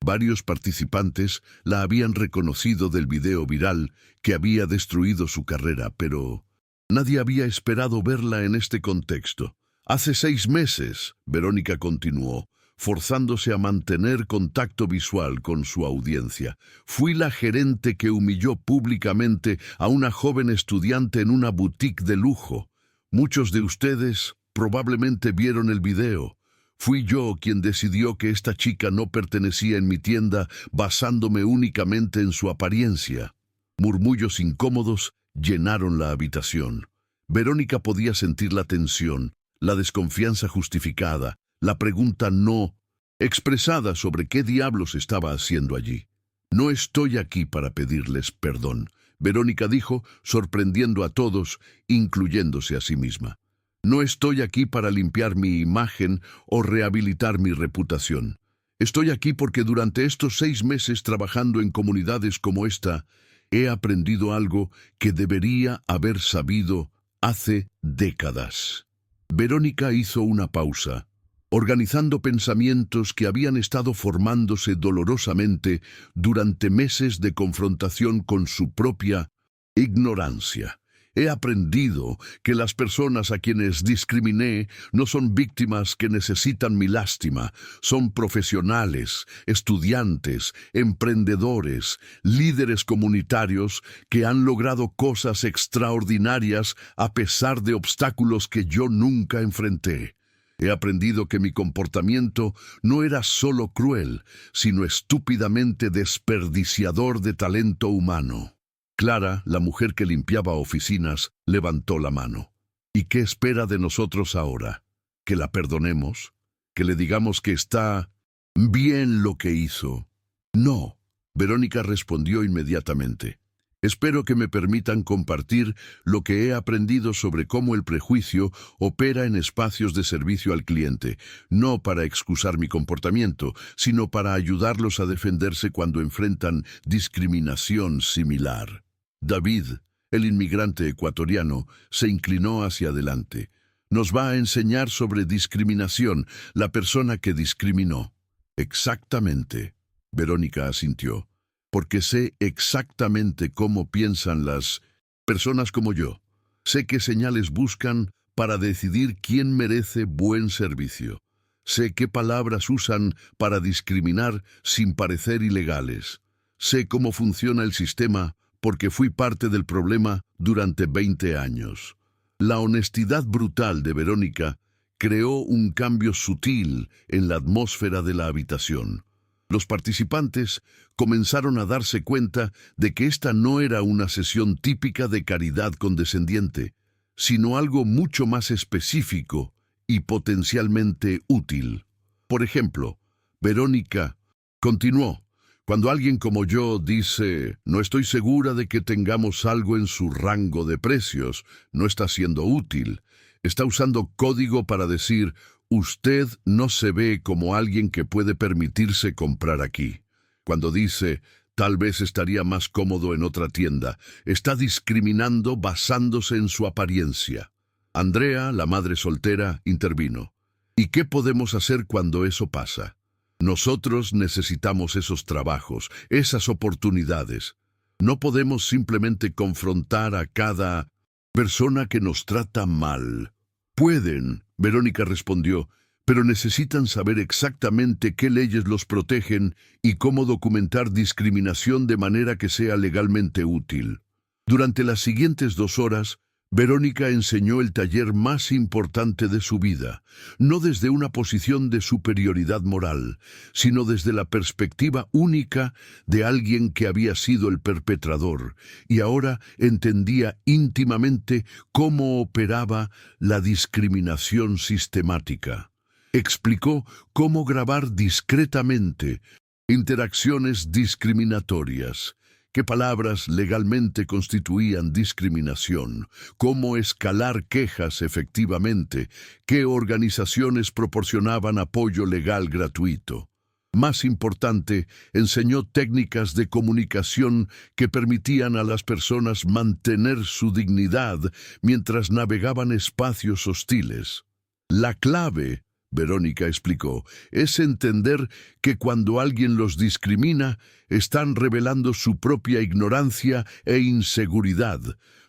Varios participantes la habían reconocido del video viral que había destruido su carrera, pero nadie había esperado verla en este contexto. Hace 6 meses, Verónica continuó, forzándose a mantener contacto visual con su audiencia. Fui la gerente que humilló públicamente a una joven estudiante en una boutique de lujo. Muchos de ustedes probablemente vieron el video. Fui yo quien decidió que esta chica no pertenecía en mi tienda basándome únicamente en su apariencia. Murmullos incómodos llenaron la habitación. Verónica podía sentir la tensión, la desconfianza justificada, la pregunta no expresada sobre qué diablos estaba haciendo allí. No estoy aquí para pedirles perdón, Verónica dijo, sorprendiendo a todos, incluyéndose a sí misma. No estoy aquí para limpiar mi imagen o rehabilitar mi reputación. Estoy aquí porque durante estos 6 meses trabajando en comunidades como esta, he aprendido algo que debería haber sabido hace décadas. Verónica hizo una pausa, organizando pensamientos que habían estado formándose dolorosamente durante meses de confrontación con su propia ignorancia. He aprendido que las personas a quienes discriminé no son víctimas que necesitan mi lástima, son profesionales, estudiantes, emprendedores, líderes comunitarios que han logrado cosas extraordinarias a pesar de obstáculos que yo nunca enfrenté. He aprendido que mi comportamiento no era solo cruel, sino estúpidamente desperdiciador de talento humano. Clara, la mujer que limpiaba oficinas, levantó la mano. ¿Y qué espera de nosotros ahora? ¿Que la perdonemos? ¿Que le digamos que está bien lo que hizo? No, Verónica respondió inmediatamente. Espero que me permitan compartir lo que he aprendido sobre cómo el prejuicio opera en espacios de servicio al cliente, no para excusar mi comportamiento, sino para ayudarlos a defenderse cuando enfrentan discriminación similar. David, el inmigrante ecuatoriano, se inclinó hacia adelante. Nos va a enseñar sobre discriminación, la persona que discriminó. Exactamente, Verónica asintió. Porque sé exactamente cómo piensan las personas como yo. Sé qué señales buscan para decidir quién merece buen servicio. Sé qué palabras usan para discriminar sin parecer ilegales. Sé cómo funciona el sistema porque fui parte del problema durante 20 años. La honestidad brutal de Verónica creó un cambio sutil en la atmósfera de la habitación. Los participantes comenzaron a darse cuenta de que esta no era una sesión típica de caridad condescendiente, sino algo mucho más específico y potencialmente útil. Por ejemplo, Verónica continuó, cuando alguien como yo dice, no estoy segura de que tengamos algo en su rango de precios, no está siendo útil. Está usando código para decir, usted no se ve como alguien que puede permitirse comprar aquí. Cuando dice, tal vez estaría más cómodo en otra tienda, está discriminando basándose en su apariencia. Andrea, la madre soltera, intervino. ¿Y qué podemos hacer cuando eso pasa? Nosotros necesitamos esos trabajos, esas oportunidades. No podemos simplemente confrontar a cada persona que nos trata mal. Pueden, Verónica respondió, pero necesitan saber exactamente qué leyes los protegen y cómo documentar discriminación de manera que sea legalmente útil. Durante las siguientes 2 horas, Verónica enseñó el taller más importante de su vida, no desde una posición de superioridad moral, sino desde la perspectiva única de alguien que había sido el perpetrador y ahora entendía íntimamente cómo operaba la discriminación sistemática. Explicó cómo grabar discretamente interacciones discriminatorias, qué palabras legalmente constituían discriminación, cómo escalar quejas efectivamente, qué organizaciones proporcionaban apoyo legal gratuito. Más importante, enseñó técnicas de comunicación que permitían a las personas mantener su dignidad mientras navegaban espacios hostiles. La clave, Verónica explicó, es entender que cuando alguien los discrimina, están revelando su propia ignorancia e inseguridad.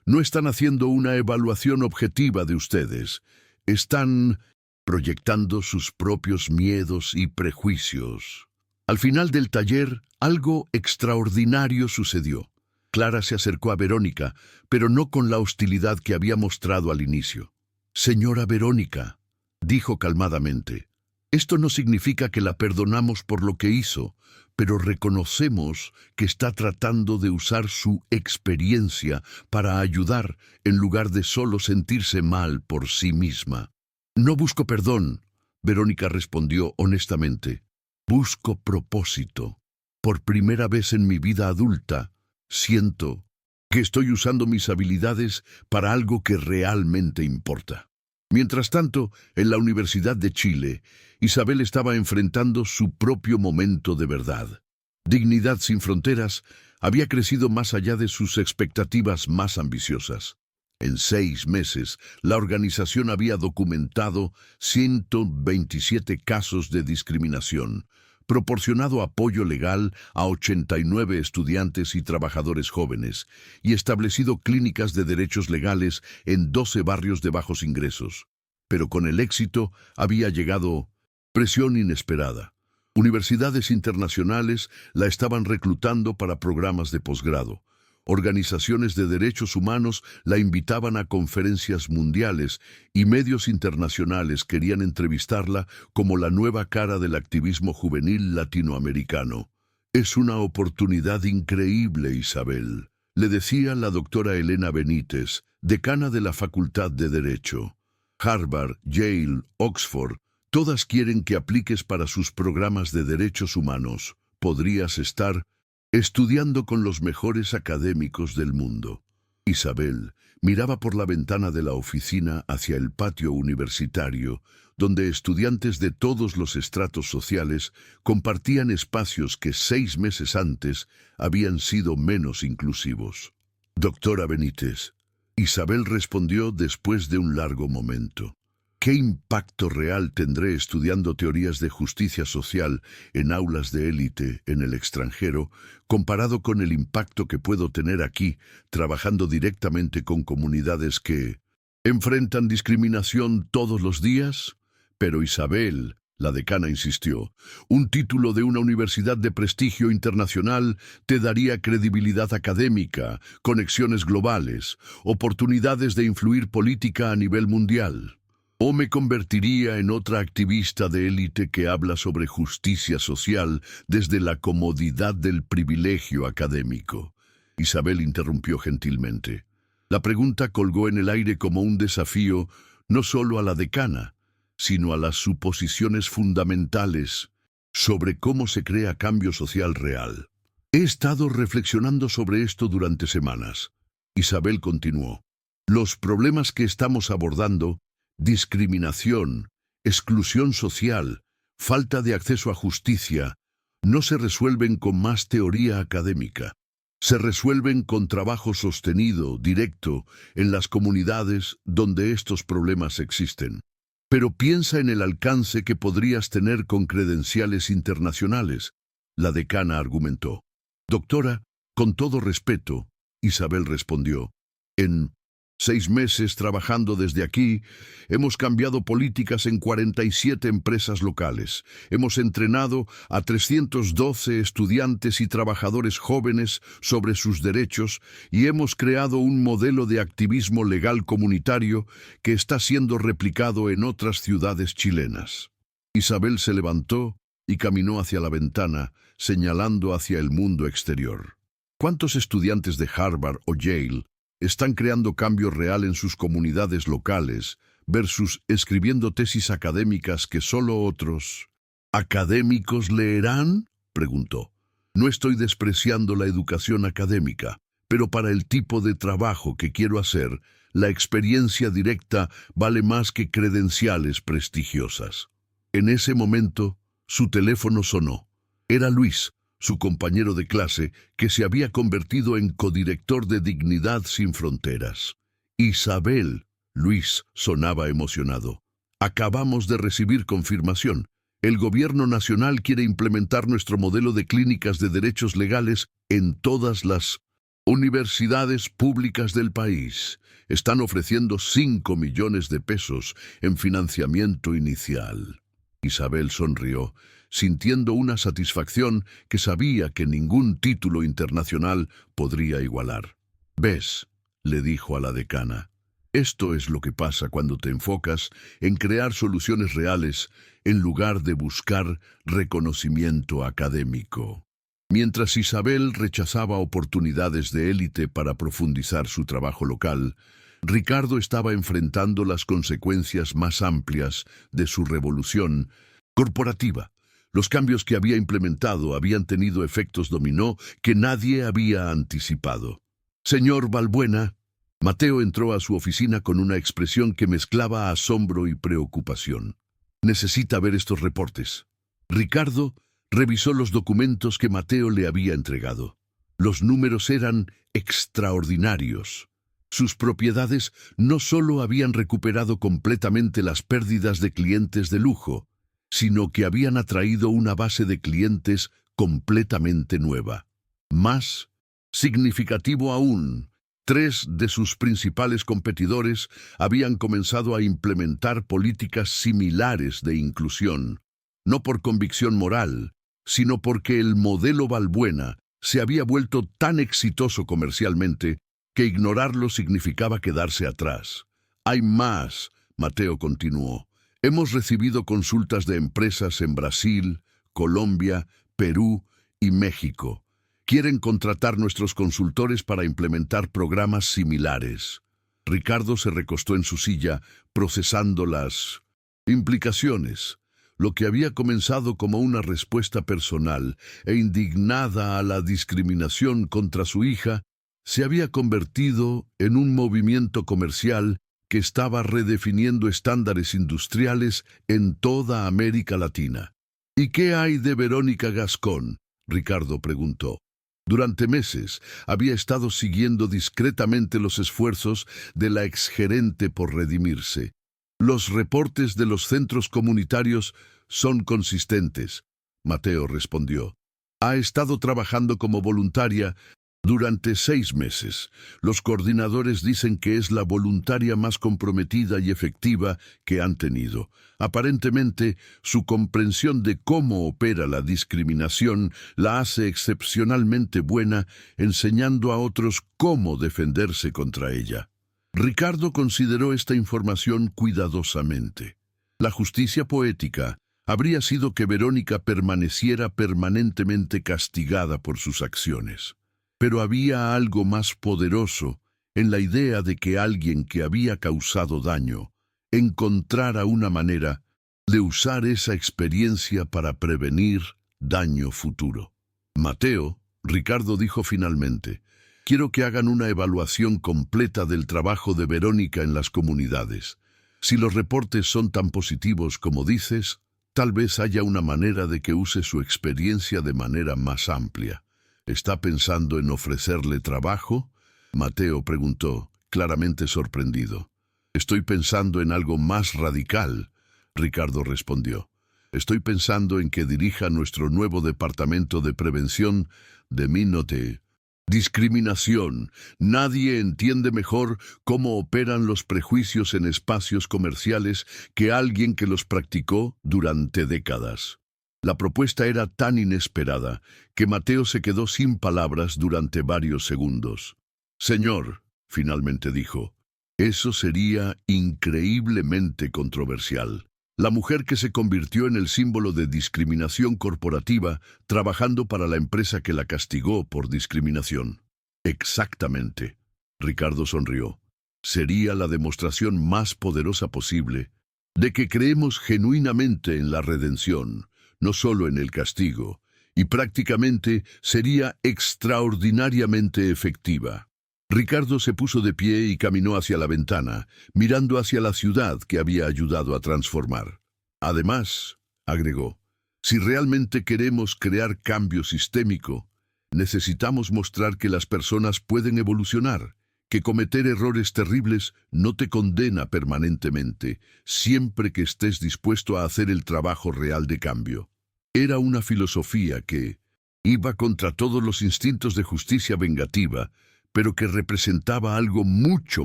No están haciendo una evaluación objetiva de ustedes. Están proyectando sus propios miedos y prejuicios. Al final del taller, algo extraordinario sucedió. Clara se acercó a Verónica, pero no con la hostilidad que había mostrado al inicio. «Señora Verónica», dijo calmadamente, «esto no significa que la perdonamos por lo que hizo, pero reconocemos que está tratando de usar su experiencia para ayudar en lugar de solo sentirse mal por sí misma». «No busco perdón», Verónica respondió honestamente. «Busco propósito. Por primera vez en mi vida adulta, siento que estoy usando mis habilidades para algo que realmente importa». Mientras tanto, en la Universidad de Chile, Isabel estaba enfrentando su propio momento de verdad. Dignidad sin Fronteras había crecido más allá de sus expectativas más ambiciosas. En 6 meses, la organización había documentado 127 casos de discriminación, proporcionado apoyo legal a 89 estudiantes y trabajadores jóvenes, y establecido clínicas de derechos legales en 12 barrios de bajos ingresos. Pero con el éxito había llegado presión inesperada. Universidades internacionales la estaban reclutando para programas de posgrado. Organizaciones de derechos humanos la invitaban a conferencias mundiales y medios internacionales querían entrevistarla como la nueva cara del activismo juvenil latinoamericano. «Es una oportunidad increíble, Isabel», le decía la doctora Elena Benítez, decana de la Facultad de Derecho. «Harvard, Yale, Oxford, todas quieren que apliques para sus programas de derechos humanos. Podrías estar estudiando con los mejores académicos del mundo». Isabel miraba por la ventana de la oficina hacia el patio universitario, donde estudiantes de todos los estratos sociales compartían espacios que 6 meses antes habían sido menos inclusivos. «Doctora Benítez», Isabel respondió después de un largo momento, ¿qué impacto real tendré estudiando teorías de justicia social en aulas de élite en el extranjero, comparado con el impacto que puedo tener aquí, trabajando directamente con comunidades que enfrentan discriminación todos los días? Pero Isabel, la decana insistió, un título de una universidad de prestigio internacional te daría credibilidad académica, conexiones globales, oportunidades de influir política a nivel mundial. ¿O me convertiría en otra activista de élite que habla sobre justicia social desde la comodidad del privilegio académico? Isabel interrumpió gentilmente. La pregunta colgó en el aire como un desafío no solo a la decana, sino a las suposiciones fundamentales sobre cómo se crea cambio social real. He estado reflexionando sobre esto durante semanas. Isabel continuó. Los problemas que estamos abordando, discriminación, exclusión social, falta de acceso a justicia, no se resuelven con más teoría académica. Se resuelven con trabajo sostenido, directo, en las comunidades donde estos problemas existen. Pero piensa en el alcance que podrías tener con credenciales internacionales, la decana argumentó. Doctora, con todo respeto, Isabel respondió, en 6 meses trabajando desde aquí, hemos cambiado políticas en 47 empresas locales. Hemos entrenado a 312 estudiantes y trabajadores jóvenes sobre sus derechos y hemos creado un modelo de activismo legal comunitario que está siendo replicado en otras ciudades chilenas. Isabel se levantó y caminó hacia la ventana, señalando hacia el mundo exterior. ¿Cuántos estudiantes de Harvard o Yale están creando cambio real en sus comunidades locales versus escribiendo tesis académicas que solo otros académicos leerán? Preguntó. No estoy despreciando la educación académica, pero para el tipo de trabajo que quiero hacer, la experiencia directa vale más que credenciales prestigiosas. En ese momento, su teléfono sonó. Era Luis, su compañero de clase, que se había convertido en codirector de Dignidad sin Fronteras. Isabel, Luis sonaba emocionado. Acabamos de recibir confirmación. El gobierno nacional quiere implementar nuestro modelo de clínicas de derechos legales en todas las Universidades públicas del país están ofreciendo 5 millones de pesos en financiamiento inicial. Isabel sonrió, sintiendo una satisfacción que sabía que ningún título internacional podría igualar. «¿Ves?», le dijo a la decana. «Esto es lo que pasa cuando te enfocas en crear soluciones reales en lugar de buscar reconocimiento académico». Mientras Isabel rechazaba oportunidades de élite para profundizar su trabajo local, Ricardo estaba enfrentando las consecuencias más amplias de su revolución corporativa. Los cambios que había implementado habían tenido efectos dominó que nadie había anticipado. «Señor Balbuena», Mateo entró a su oficina con una expresión que mezclaba asombro y preocupación. «Necesita ver estos reportes». Ricardo revisó los documentos que Mateo le había entregado. Los números eran extraordinarios. Sus propiedades no solo habían recuperado completamente las pérdidas de clientes de lujo, sino que habían atraído una base de clientes completamente nueva. Más significativo aún, 3 de sus principales competidores habían comenzado a implementar políticas similares de inclusión, no por convicción moral, sino porque el modelo Balbuena se había vuelto tan exitoso comercialmente que ignorarlo significaba quedarse atrás. «Hay más», Mateo continuó. «Hemos recibido consultas de empresas en Brasil, Colombia, Perú y México. Quieren contratar nuestros consultores para implementar programas similares». Ricardo se recostó en su silla, procesando las implicaciones. Lo que había comenzado como una respuesta personal e indignada a la discriminación contra su hija, se había convertido en un movimiento comercial que estaba redefiniendo estándares industriales en toda América Latina. «¿Y qué hay de Verónica Gascón?», Ricardo preguntó. Durante meses había estado siguiendo discretamente los esfuerzos de la exgerente por redimirse. «Los reportes de los centros comunitarios son consistentes», Mateo respondió. «Ha estado trabajando como voluntaria durante 6 meses. Los coordinadores dicen que es la voluntaria más comprometida y efectiva que han tenido. Aparentemente, su comprensión de cómo opera la discriminación la hace excepcionalmente buena, enseñando a otros cómo defenderse contra ella». Ricardo consideró esta información cuidadosamente. La justicia poética habría sido que Verónica permaneciera permanentemente castigada por sus acciones. Pero había algo más poderoso en la idea de que alguien que había causado daño encontrara una manera de usar esa experiencia para prevenir daño futuro. «Mateo», Ricardo dijo finalmente, «quiero que hagan una evaluación completa del trabajo de Verónica en las comunidades. Si los reportes son tan positivos como dices, tal vez haya una manera de que use su experiencia de manera más amplia». «¿Está pensando en ofrecerle trabajo?», Mateo preguntó, claramente sorprendido. «Estoy pensando en algo más radical», Ricardo respondió. «Estoy pensando en que dirija nuestro nuevo departamento de prevención de discriminación. Nadie entiende mejor cómo operan los prejuicios en espacios comerciales que alguien que los practicó durante décadas». La propuesta era tan inesperada que Mateo se quedó sin palabras durante varios segundos. «Señor», finalmente dijo, «eso sería increíblemente controversial. La mujer que se convirtió en el símbolo de discriminación corporativa trabajando para la empresa que la castigó por discriminación». «Exactamente», Ricardo sonrió. «Sería la demostración más poderosa posible de que creemos genuinamente en la redención, no solo en el castigo, y prácticamente sería extraordinariamente efectiva». Ricardo se puso de pie y caminó hacia la ventana, mirando hacia la ciudad que había ayudado a transformar. «Además», agregó, «si realmente queremos crear cambio sistémico, necesitamos mostrar que las personas pueden evolucionar, que cometer errores terribles no te condena permanentemente, siempre que estés dispuesto a hacer el trabajo real de cambio». Era una filosofía que iba contra todos los instintos de justicia vengativa, pero que representaba algo mucho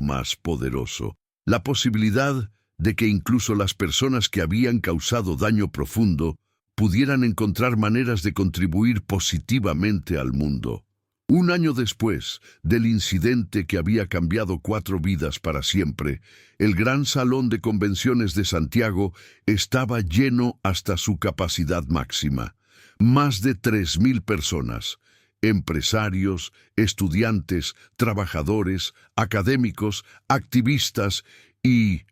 más poderoso: la posibilidad de que incluso las personas que habían causado daño profundo pudieran encontrar maneras de contribuir positivamente al mundo. Un año después del incidente que había cambiado 4 vidas para siempre, el gran salón de convenciones de Santiago estaba lleno hasta su capacidad máxima. Más de 3.000 personas, empresarios, estudiantes, trabajadores, académicos, activistas y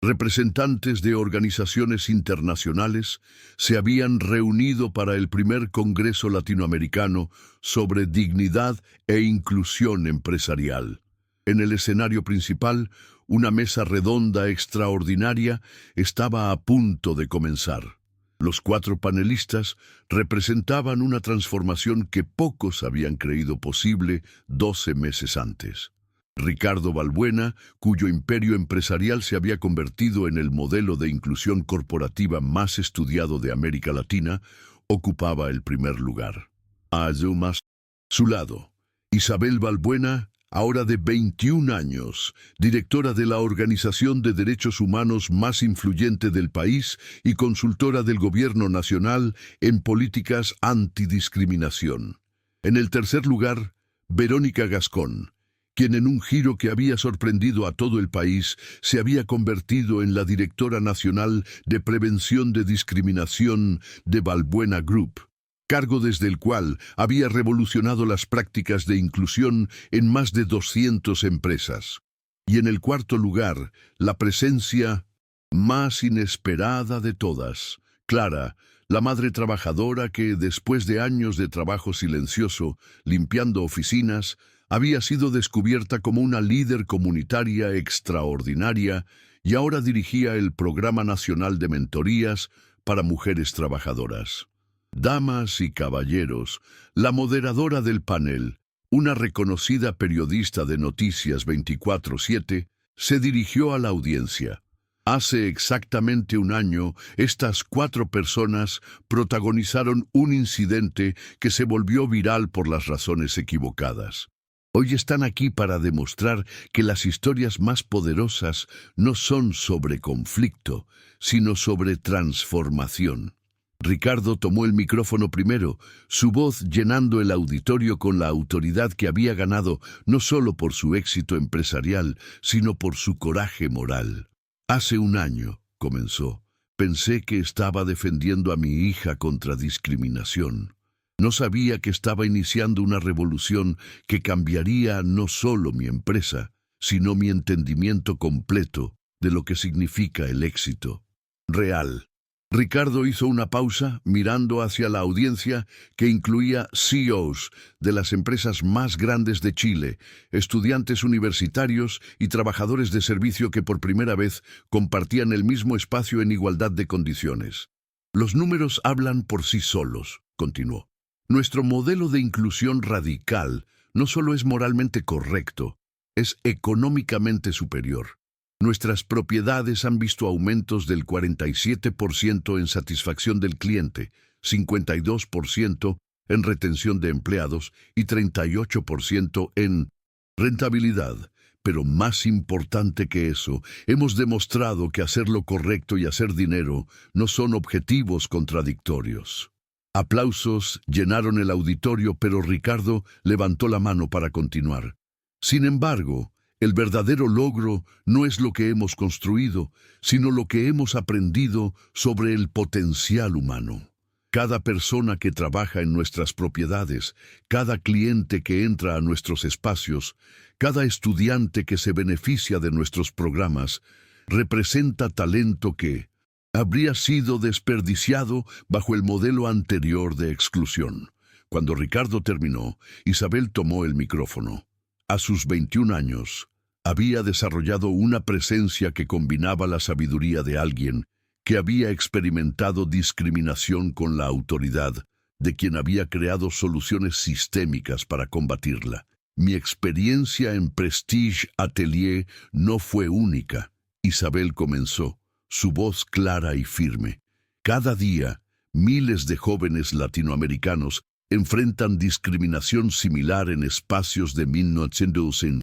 representantes de organizaciones internacionales se habían reunido para el primer Congreso Latinoamericano sobre dignidad e inclusión empresarial. En el escenario principal, una mesa redonda extraordinaria estaba a punto de comenzar. Los 4 panelistas representaban una transformación que pocos habían creído posible 12 meses antes. Ricardo Balbuena, cuyo imperio empresarial se había convertido en el modelo de inclusión corporativa más estudiado de América Latina, ocupaba el primer lugar. A su lado, Isabel Balbuena, ahora de 21 años, directora de la organización de derechos humanos más influyente del país y consultora del Gobierno Nacional en políticas antidiscriminación. En el tercer lugar, Verónica Gascón, quien en un giro que había sorprendido a todo el país se había convertido en la directora nacional de prevención de discriminación de Balbuena Group, cargo desde el cual había revolucionado las prácticas de inclusión en más de 200 empresas. Y en el cuarto lugar, la presencia más inesperada de todas, Clara, la madre trabajadora que, después de años de trabajo silencioso, limpiando oficinas, había sido descubierta como una líder comunitaria extraordinaria y ahora dirigía el Programa Nacional de Mentorías para Mujeres Trabajadoras. Damas y caballeros, la moderadora del panel, una reconocida periodista de Noticias 24/7, se dirigió a la audiencia. Hace exactamente un año, estas 4 personas protagonizaron un incidente que se volvió viral por las razones equivocadas. Hoy están aquí para demostrar que las historias más poderosas no son sobre conflicto, sino sobre transformación. Ricardo tomó el micrófono primero, su voz llenando el auditorio con la autoridad que había ganado no solo por su éxito empresarial, sino por su coraje moral. Hace un año, comenzó, pensé que estaba defendiendo a mi hija contra discriminación. No sabía que estaba iniciando una revolución que cambiaría no solo mi empresa, sino mi entendimiento completo de lo que significa el éxito real. Ricardo hizo una pausa mirando hacia la audiencia que incluía CEOs de las empresas más grandes de Chile, estudiantes universitarios y trabajadores de servicio que por primera vez compartían el mismo espacio en igualdad de condiciones. Los números hablan por sí solos, continuó. Nuestro modelo de inclusión radical no solo es moralmente correcto, es económicamente superior. Nuestras propiedades han visto aumentos del 47% en satisfacción del cliente, 52% en retención de empleados y 38% en rentabilidad. Pero más importante que eso, hemos demostrado que hacer lo correcto y hacer dinero no son objetivos contradictorios. Aplausos llenaron el auditorio, pero Ricardo levantó la mano para continuar. Sin embargo, el verdadero logro no es lo que hemos construido, sino lo que hemos aprendido sobre el potencial humano. Cada persona que trabaja en nuestras propiedades, cada cliente que entra a nuestros espacios, cada estudiante que se beneficia de nuestros programas, representa talento que habría sido desperdiciado bajo el modelo anterior de exclusión. Cuando Ricardo terminó, Isabel tomó el micrófono. A sus 21 años, había desarrollado una presencia que combinaba la sabiduría de alguien que había experimentado discriminación con la autoridad de quien había creado soluciones sistémicas para combatirla. Mi experiencia en Prestige Atelier no fue única. Isabel comenzó, su voz clara y firme. Cada día, miles de jóvenes latinoamericanos enfrentan discriminación similar en espacios de 1900 en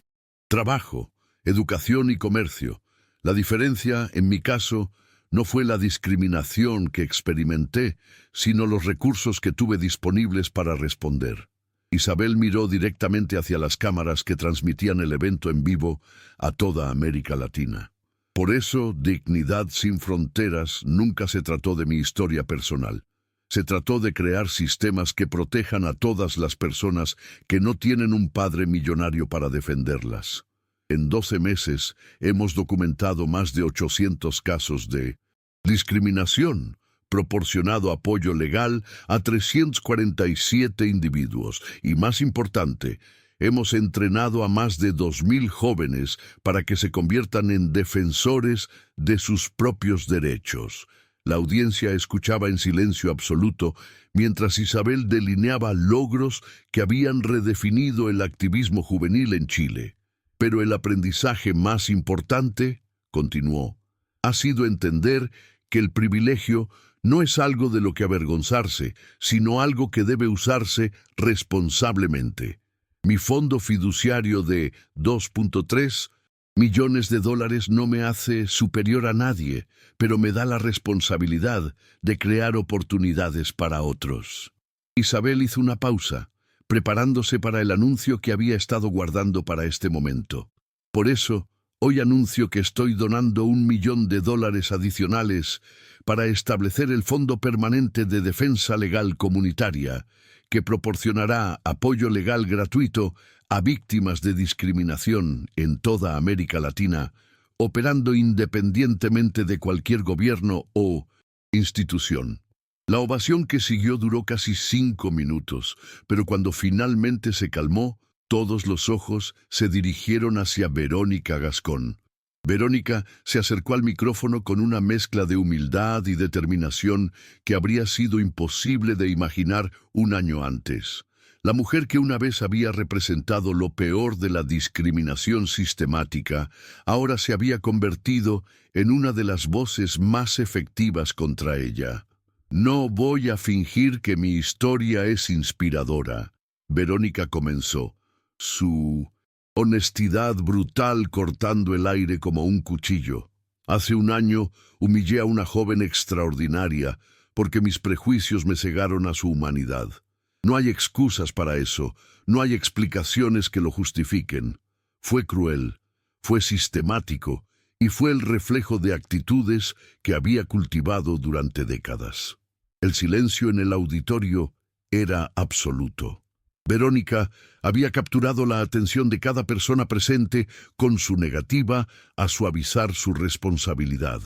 trabajo, educación y comercio. La diferencia, en mi caso, no fue la discriminación que experimenté, sino los recursos que tuve disponibles para responder. Isabel miró directamente hacia las cámaras que transmitían el evento en vivo a toda América Latina. Por eso, Dignidad sin Fronteras nunca se trató de mi historia personal. Se trató de crear sistemas que protejan a todas las personas que no tienen un padre millonario para defenderlas. En 12 meses hemos documentado más de 800 casos de discriminación, proporcionado apoyo legal a 347 individuos y, más importante, hemos entrenado a más de 2.000 jóvenes para que se conviertan en defensores de sus propios derechos. La audiencia escuchaba en silencio absoluto mientras Isabel delineaba logros que habían redefinido el activismo juvenil en Chile. Pero el aprendizaje más importante, continuó, ha sido entender que el privilegio no es algo de lo que avergonzarse, sino algo que debe usarse responsablemente. Mi fondo fiduciario de $2.3 millones no me hace superior a nadie, pero me da la responsabilidad de crear oportunidades para otros. Isabel hizo una pausa, preparándose para el anuncio que había estado guardando para este momento. Por eso, hoy anuncio que estoy donando $1 millón adicionales para establecer el Fondo Permanente de Defensa Legal Comunitaria, que proporcionará apoyo legal gratuito a víctimas de discriminación en toda América Latina, operando independientemente de cualquier gobierno o institución. La ovación que siguió duró casi 5 minutos, pero cuando finalmente se calmó, todos los ojos se dirigieron hacia Verónica Gascón. Verónica se acercó al micrófono con una mezcla de humildad y determinación que habría sido imposible de imaginar un año antes. La mujer que una vez había representado lo peor de la discriminación sistemática, ahora se había convertido en una de las voces más efectivas contra ella. No voy a fingir que mi historia es inspiradora, Verónica comenzó, su honestidad brutal cortando el aire como un cuchillo. Hace un año humillé a una joven extraordinaria porque mis prejuicios me cegaron a su humanidad. No hay excusas para eso, no hay explicaciones que lo justifiquen. Fue cruel, fue sistemático y fue el reflejo de actitudes que había cultivado durante décadas. El silencio en el auditorio era absoluto. Verónica había capturado la atención de cada persona presente con su negativa a suavizar su responsabilidad.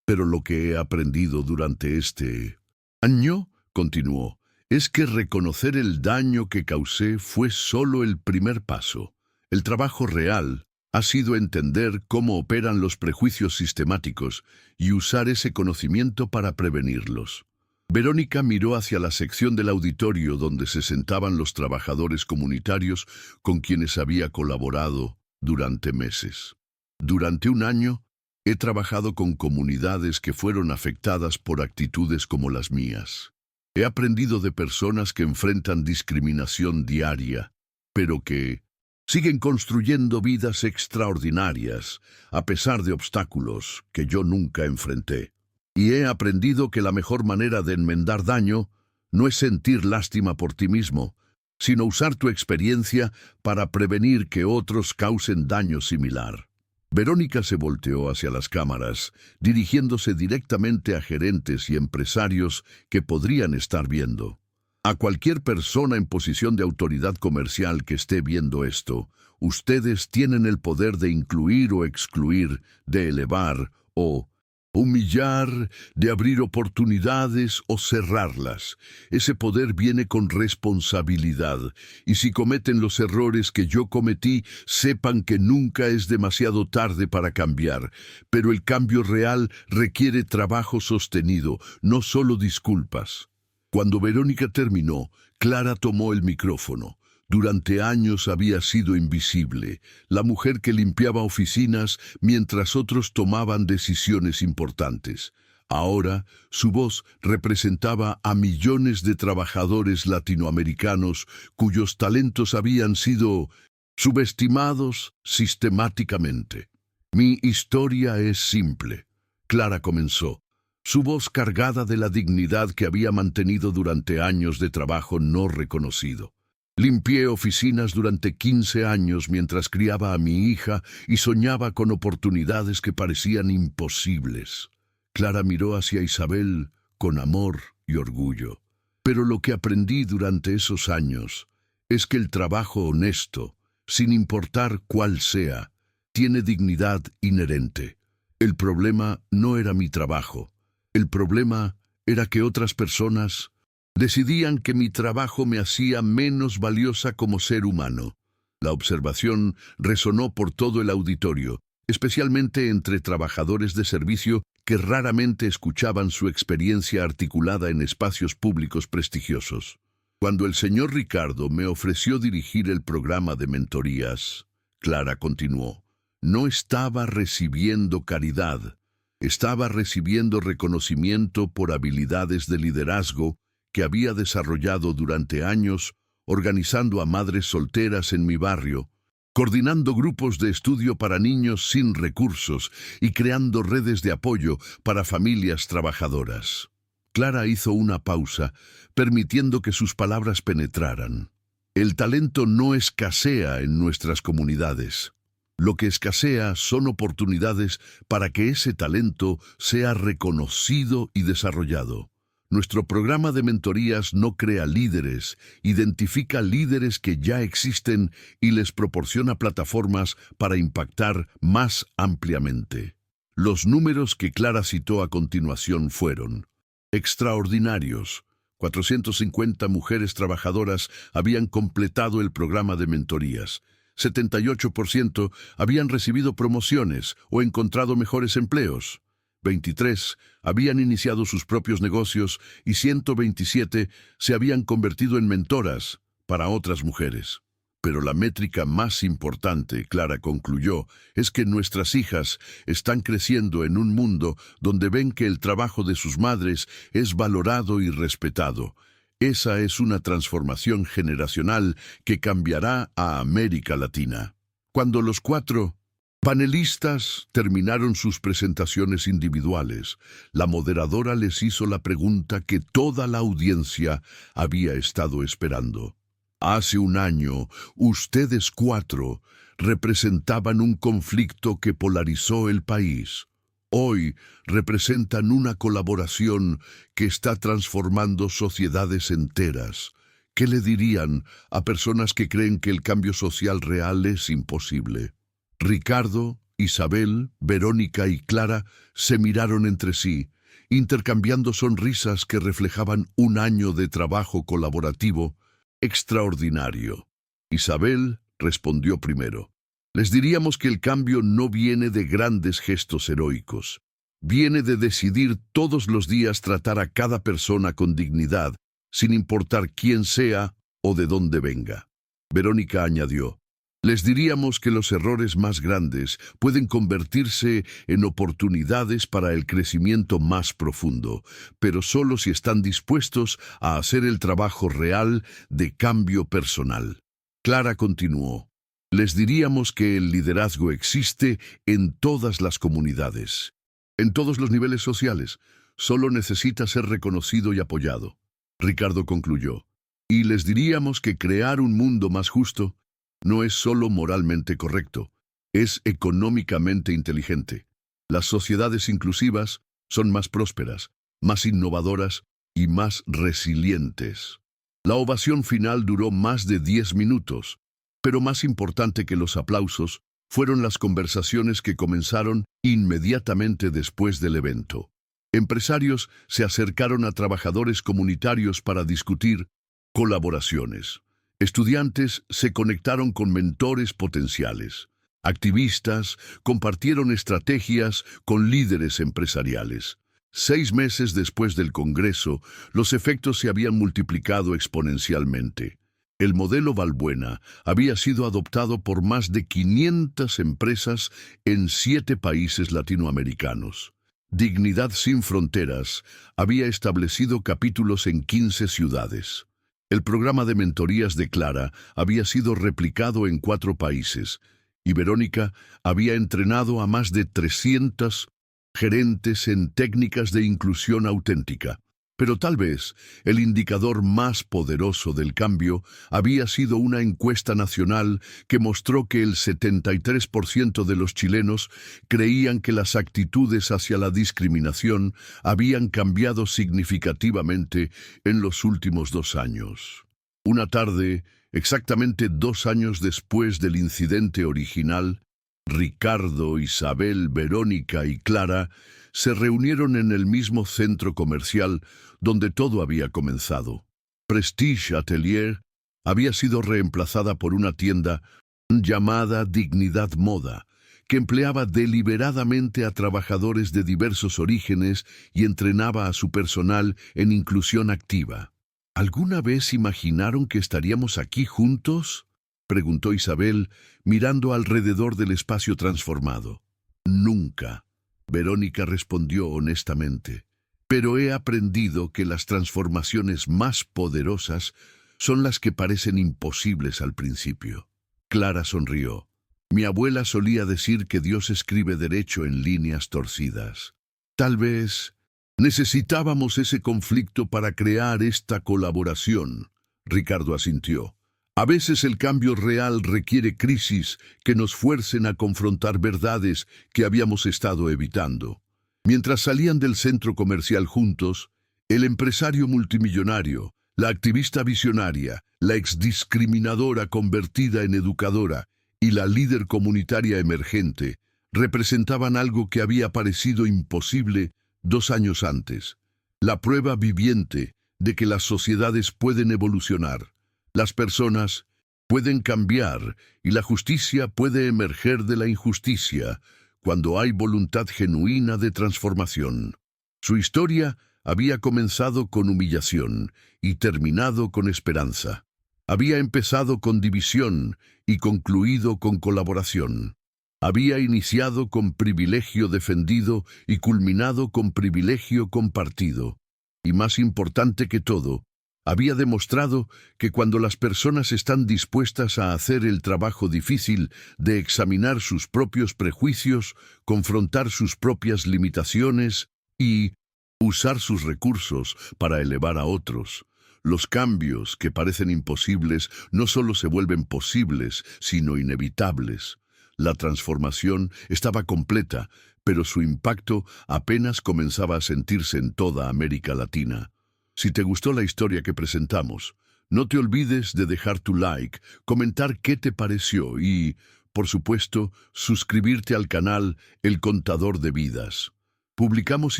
Pero lo que he aprendido durante este año, continuó, es que reconocer el daño que causé fue solo el primer paso. El trabajo real ha sido entender cómo operan los prejuicios sistemáticos y usar ese conocimiento para prevenirlos. Verónica miró hacia la sección del auditorio donde se sentaban los trabajadores comunitarios con quienes había colaborado durante meses. Durante un año, he trabajado con comunidades que fueron afectadas por actitudes como las mías. He aprendido de personas que enfrentan discriminación diaria, pero que siguen construyendo vidas extraordinarias a pesar de obstáculos que yo nunca enfrenté. Y he aprendido que la mejor manera de enmendar daño no es sentir lástima por ti mismo, sino usar tu experiencia para prevenir que otros causen daño similar. Verónica se volteó hacia las cámaras, dirigiéndose directamente a gerentes y empresarios que podrían estar viendo. A cualquier persona en posición de autoridad comercial que esté viendo esto, ustedes tienen el poder de incluir o excluir, de elevar o humillar, de abrir oportunidades o cerrarlas. Ese poder viene con responsabilidad, y si cometen los errores que yo cometí, sepan que nunca es demasiado tarde para cambiar, pero el cambio real requiere trabajo sostenido, no solo disculpas. Cuando Verónica terminó, Clara tomó el micrófono. Durante años había sido invisible, la mujer que limpiaba oficinas mientras otros tomaban decisiones importantes. Ahora, su voz representaba a millones de trabajadores latinoamericanos cuyos talentos habían sido subestimados sistemáticamente. Mi historia es simple. Clara comenzó, su voz cargada de la dignidad que había mantenido durante años de trabajo no reconocido. Limpié oficinas durante 15 años mientras criaba a mi hija y soñaba con oportunidades que parecían imposibles. Clara miró hacia Isabel con amor y orgullo. Pero lo que aprendí durante esos años es que el trabajo honesto, sin importar cuál sea, tiene dignidad inherente. El problema no era mi trabajo. El problema era que otras personas decidían que mi trabajo me hacía menos valiosa como ser humano. La observación resonó por todo el auditorio, especialmente entre trabajadores de servicio que raramente escuchaban su experiencia articulada en espacios públicos prestigiosos. Cuando el señor Ricardo me ofreció dirigir el programa de mentorías, Clara continuó, no estaba recibiendo caridad, estaba recibiendo reconocimiento por habilidades de liderazgo que había desarrollado durante años organizando a madres solteras en mi barrio, coordinando grupos de estudio para niños sin recursos y creando redes de apoyo para familias trabajadoras. Clara hizo una pausa, permitiendo que sus palabras penetraran. El talento no escasea en nuestras comunidades. Lo que escasea son oportunidades para que ese talento sea reconocido y desarrollado. Nuestro programa de mentorías no crea líderes, identifica líderes que ya existen y les proporciona plataformas para impactar más ampliamente. Los números que Clara citó a continuación fueron extraordinarios. 450 mujeres trabajadoras habían completado el programa de mentorías. 78% habían recibido promociones o encontrado mejores empleos. 23 habían iniciado sus propios negocios y 127 se habían convertido en mentoras para otras mujeres. Pero la métrica más importante, Clara concluyó, es que nuestras hijas están creciendo en un mundo donde ven que el trabajo de sus madres es valorado y respetado. Esa es una transformación generacional que cambiará a América Latina. Cuando los 4 panelistas terminaron sus presentaciones individuales, la moderadora les hizo la pregunta que toda la audiencia había estado esperando. Hace un año, ustedes 4 representaban un conflicto que polarizó el país. Hoy representan una colaboración que está transformando sociedades enteras. ¿Qué le dirían a personas que creen que el cambio social real es imposible? Ricardo, Isabel, Verónica y Clara se miraron entre sí, intercambiando sonrisas que reflejaban un año de trabajo colaborativo extraordinario. Isabel respondió primero. Les diríamos que el cambio no viene de grandes gestos heroicos. Viene de decidir todos los días tratar a cada persona con dignidad, sin importar quién sea o de dónde venga. Verónica añadió. Les diríamos que los errores más grandes pueden convertirse en oportunidades para el crecimiento más profundo, pero solo si están dispuestos a hacer el trabajo real de cambio personal. Clara continuó. Les diríamos que el liderazgo existe en todas las comunidades, en todos los niveles sociales. Solo necesita ser reconocido y apoyado. Ricardo concluyó. Y les diríamos que crear un mundo más justo no es solo moralmente correcto, es económicamente inteligente. Las sociedades inclusivas son más prósperas, más innovadoras y más resilientes. La ovación final duró más de 10 minutos, pero más importante que los aplausos fueron las conversaciones que comenzaron inmediatamente después del evento. Empresarios se acercaron a trabajadores comunitarios para discutir colaboraciones. Estudiantes se conectaron con mentores potenciales. Activistas compartieron estrategias con líderes empresariales. 6 meses después del Congreso, los efectos se habían multiplicado exponencialmente. El modelo Valbuena había sido adoptado por más de 500 empresas en 7 países latinoamericanos. Dignidad Sin Fronteras había establecido capítulos en 15 ciudades. El programa de mentorías de Clara había sido replicado en 4 países, y Verónica había entrenado a más de 300 gerentes en técnicas de inclusión auténtica. Pero tal vez el indicador más poderoso del cambio había sido una encuesta nacional que mostró que el 73% de los chilenos creían que las actitudes hacia la discriminación habían cambiado significativamente en los últimos 2 años. Una tarde, exactamente 2 años después del incidente original, Ricardo, Isabel, Verónica y Clara se reunieron en el mismo centro comercial donde todo había comenzado. Prestige Atelier había sido reemplazada por una tienda llamada Dignidad Moda, que empleaba deliberadamente a trabajadores de diversos orígenes y entrenaba a su personal en inclusión activa. ¿Alguna vez imaginaron que estaríamos aquí juntos?, preguntó Isabel, mirando alrededor del espacio transformado. Nunca, Verónica respondió honestamente. Pero he aprendido que las transformaciones más poderosas son las que parecen imposibles al principio. Clara sonrió. Mi abuela solía decir que Dios escribe derecho en líneas torcidas. Tal vez necesitábamos ese conflicto para crear esta colaboración, Ricardo asintió. A veces el cambio real requiere crisis que nos fuercen a confrontar verdades que habíamos estado evitando. Mientras salían del centro comercial juntos, el empresario multimillonario, la activista visionaria, la exdiscriminadora convertida en educadora y la líder comunitaria emergente representaban algo que había parecido imposible 2 años antes. La prueba viviente de que las sociedades pueden evolucionar. Las personas pueden cambiar y la justicia puede emerger de la injusticia cuando hay voluntad genuina de transformación. Su historia había comenzado con humillación y terminado con esperanza. Había empezado con división y concluido con colaboración. Había iniciado con privilegio defendido y culminado con privilegio compartido. Y más importante que todo, había demostrado que cuando las personas están dispuestas a hacer el trabajo difícil de examinar sus propios prejuicios, confrontar sus propias limitaciones y usar sus recursos para elevar a otros, los cambios que parecen imposibles no solo se vuelven posibles, sino inevitables. La transformación estaba completa, pero su impacto apenas comenzaba a sentirse en toda América Latina. Si te gustó la historia que presentamos, no te olvides de dejar tu like, comentar qué te pareció y, por supuesto, suscribirte al canal El Contador de Vidas. Publicamos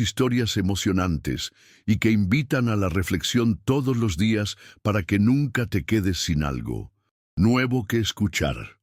historias emocionantes y que invitan a la reflexión todos los días para que nunca te quedes sin algo nuevo que escuchar.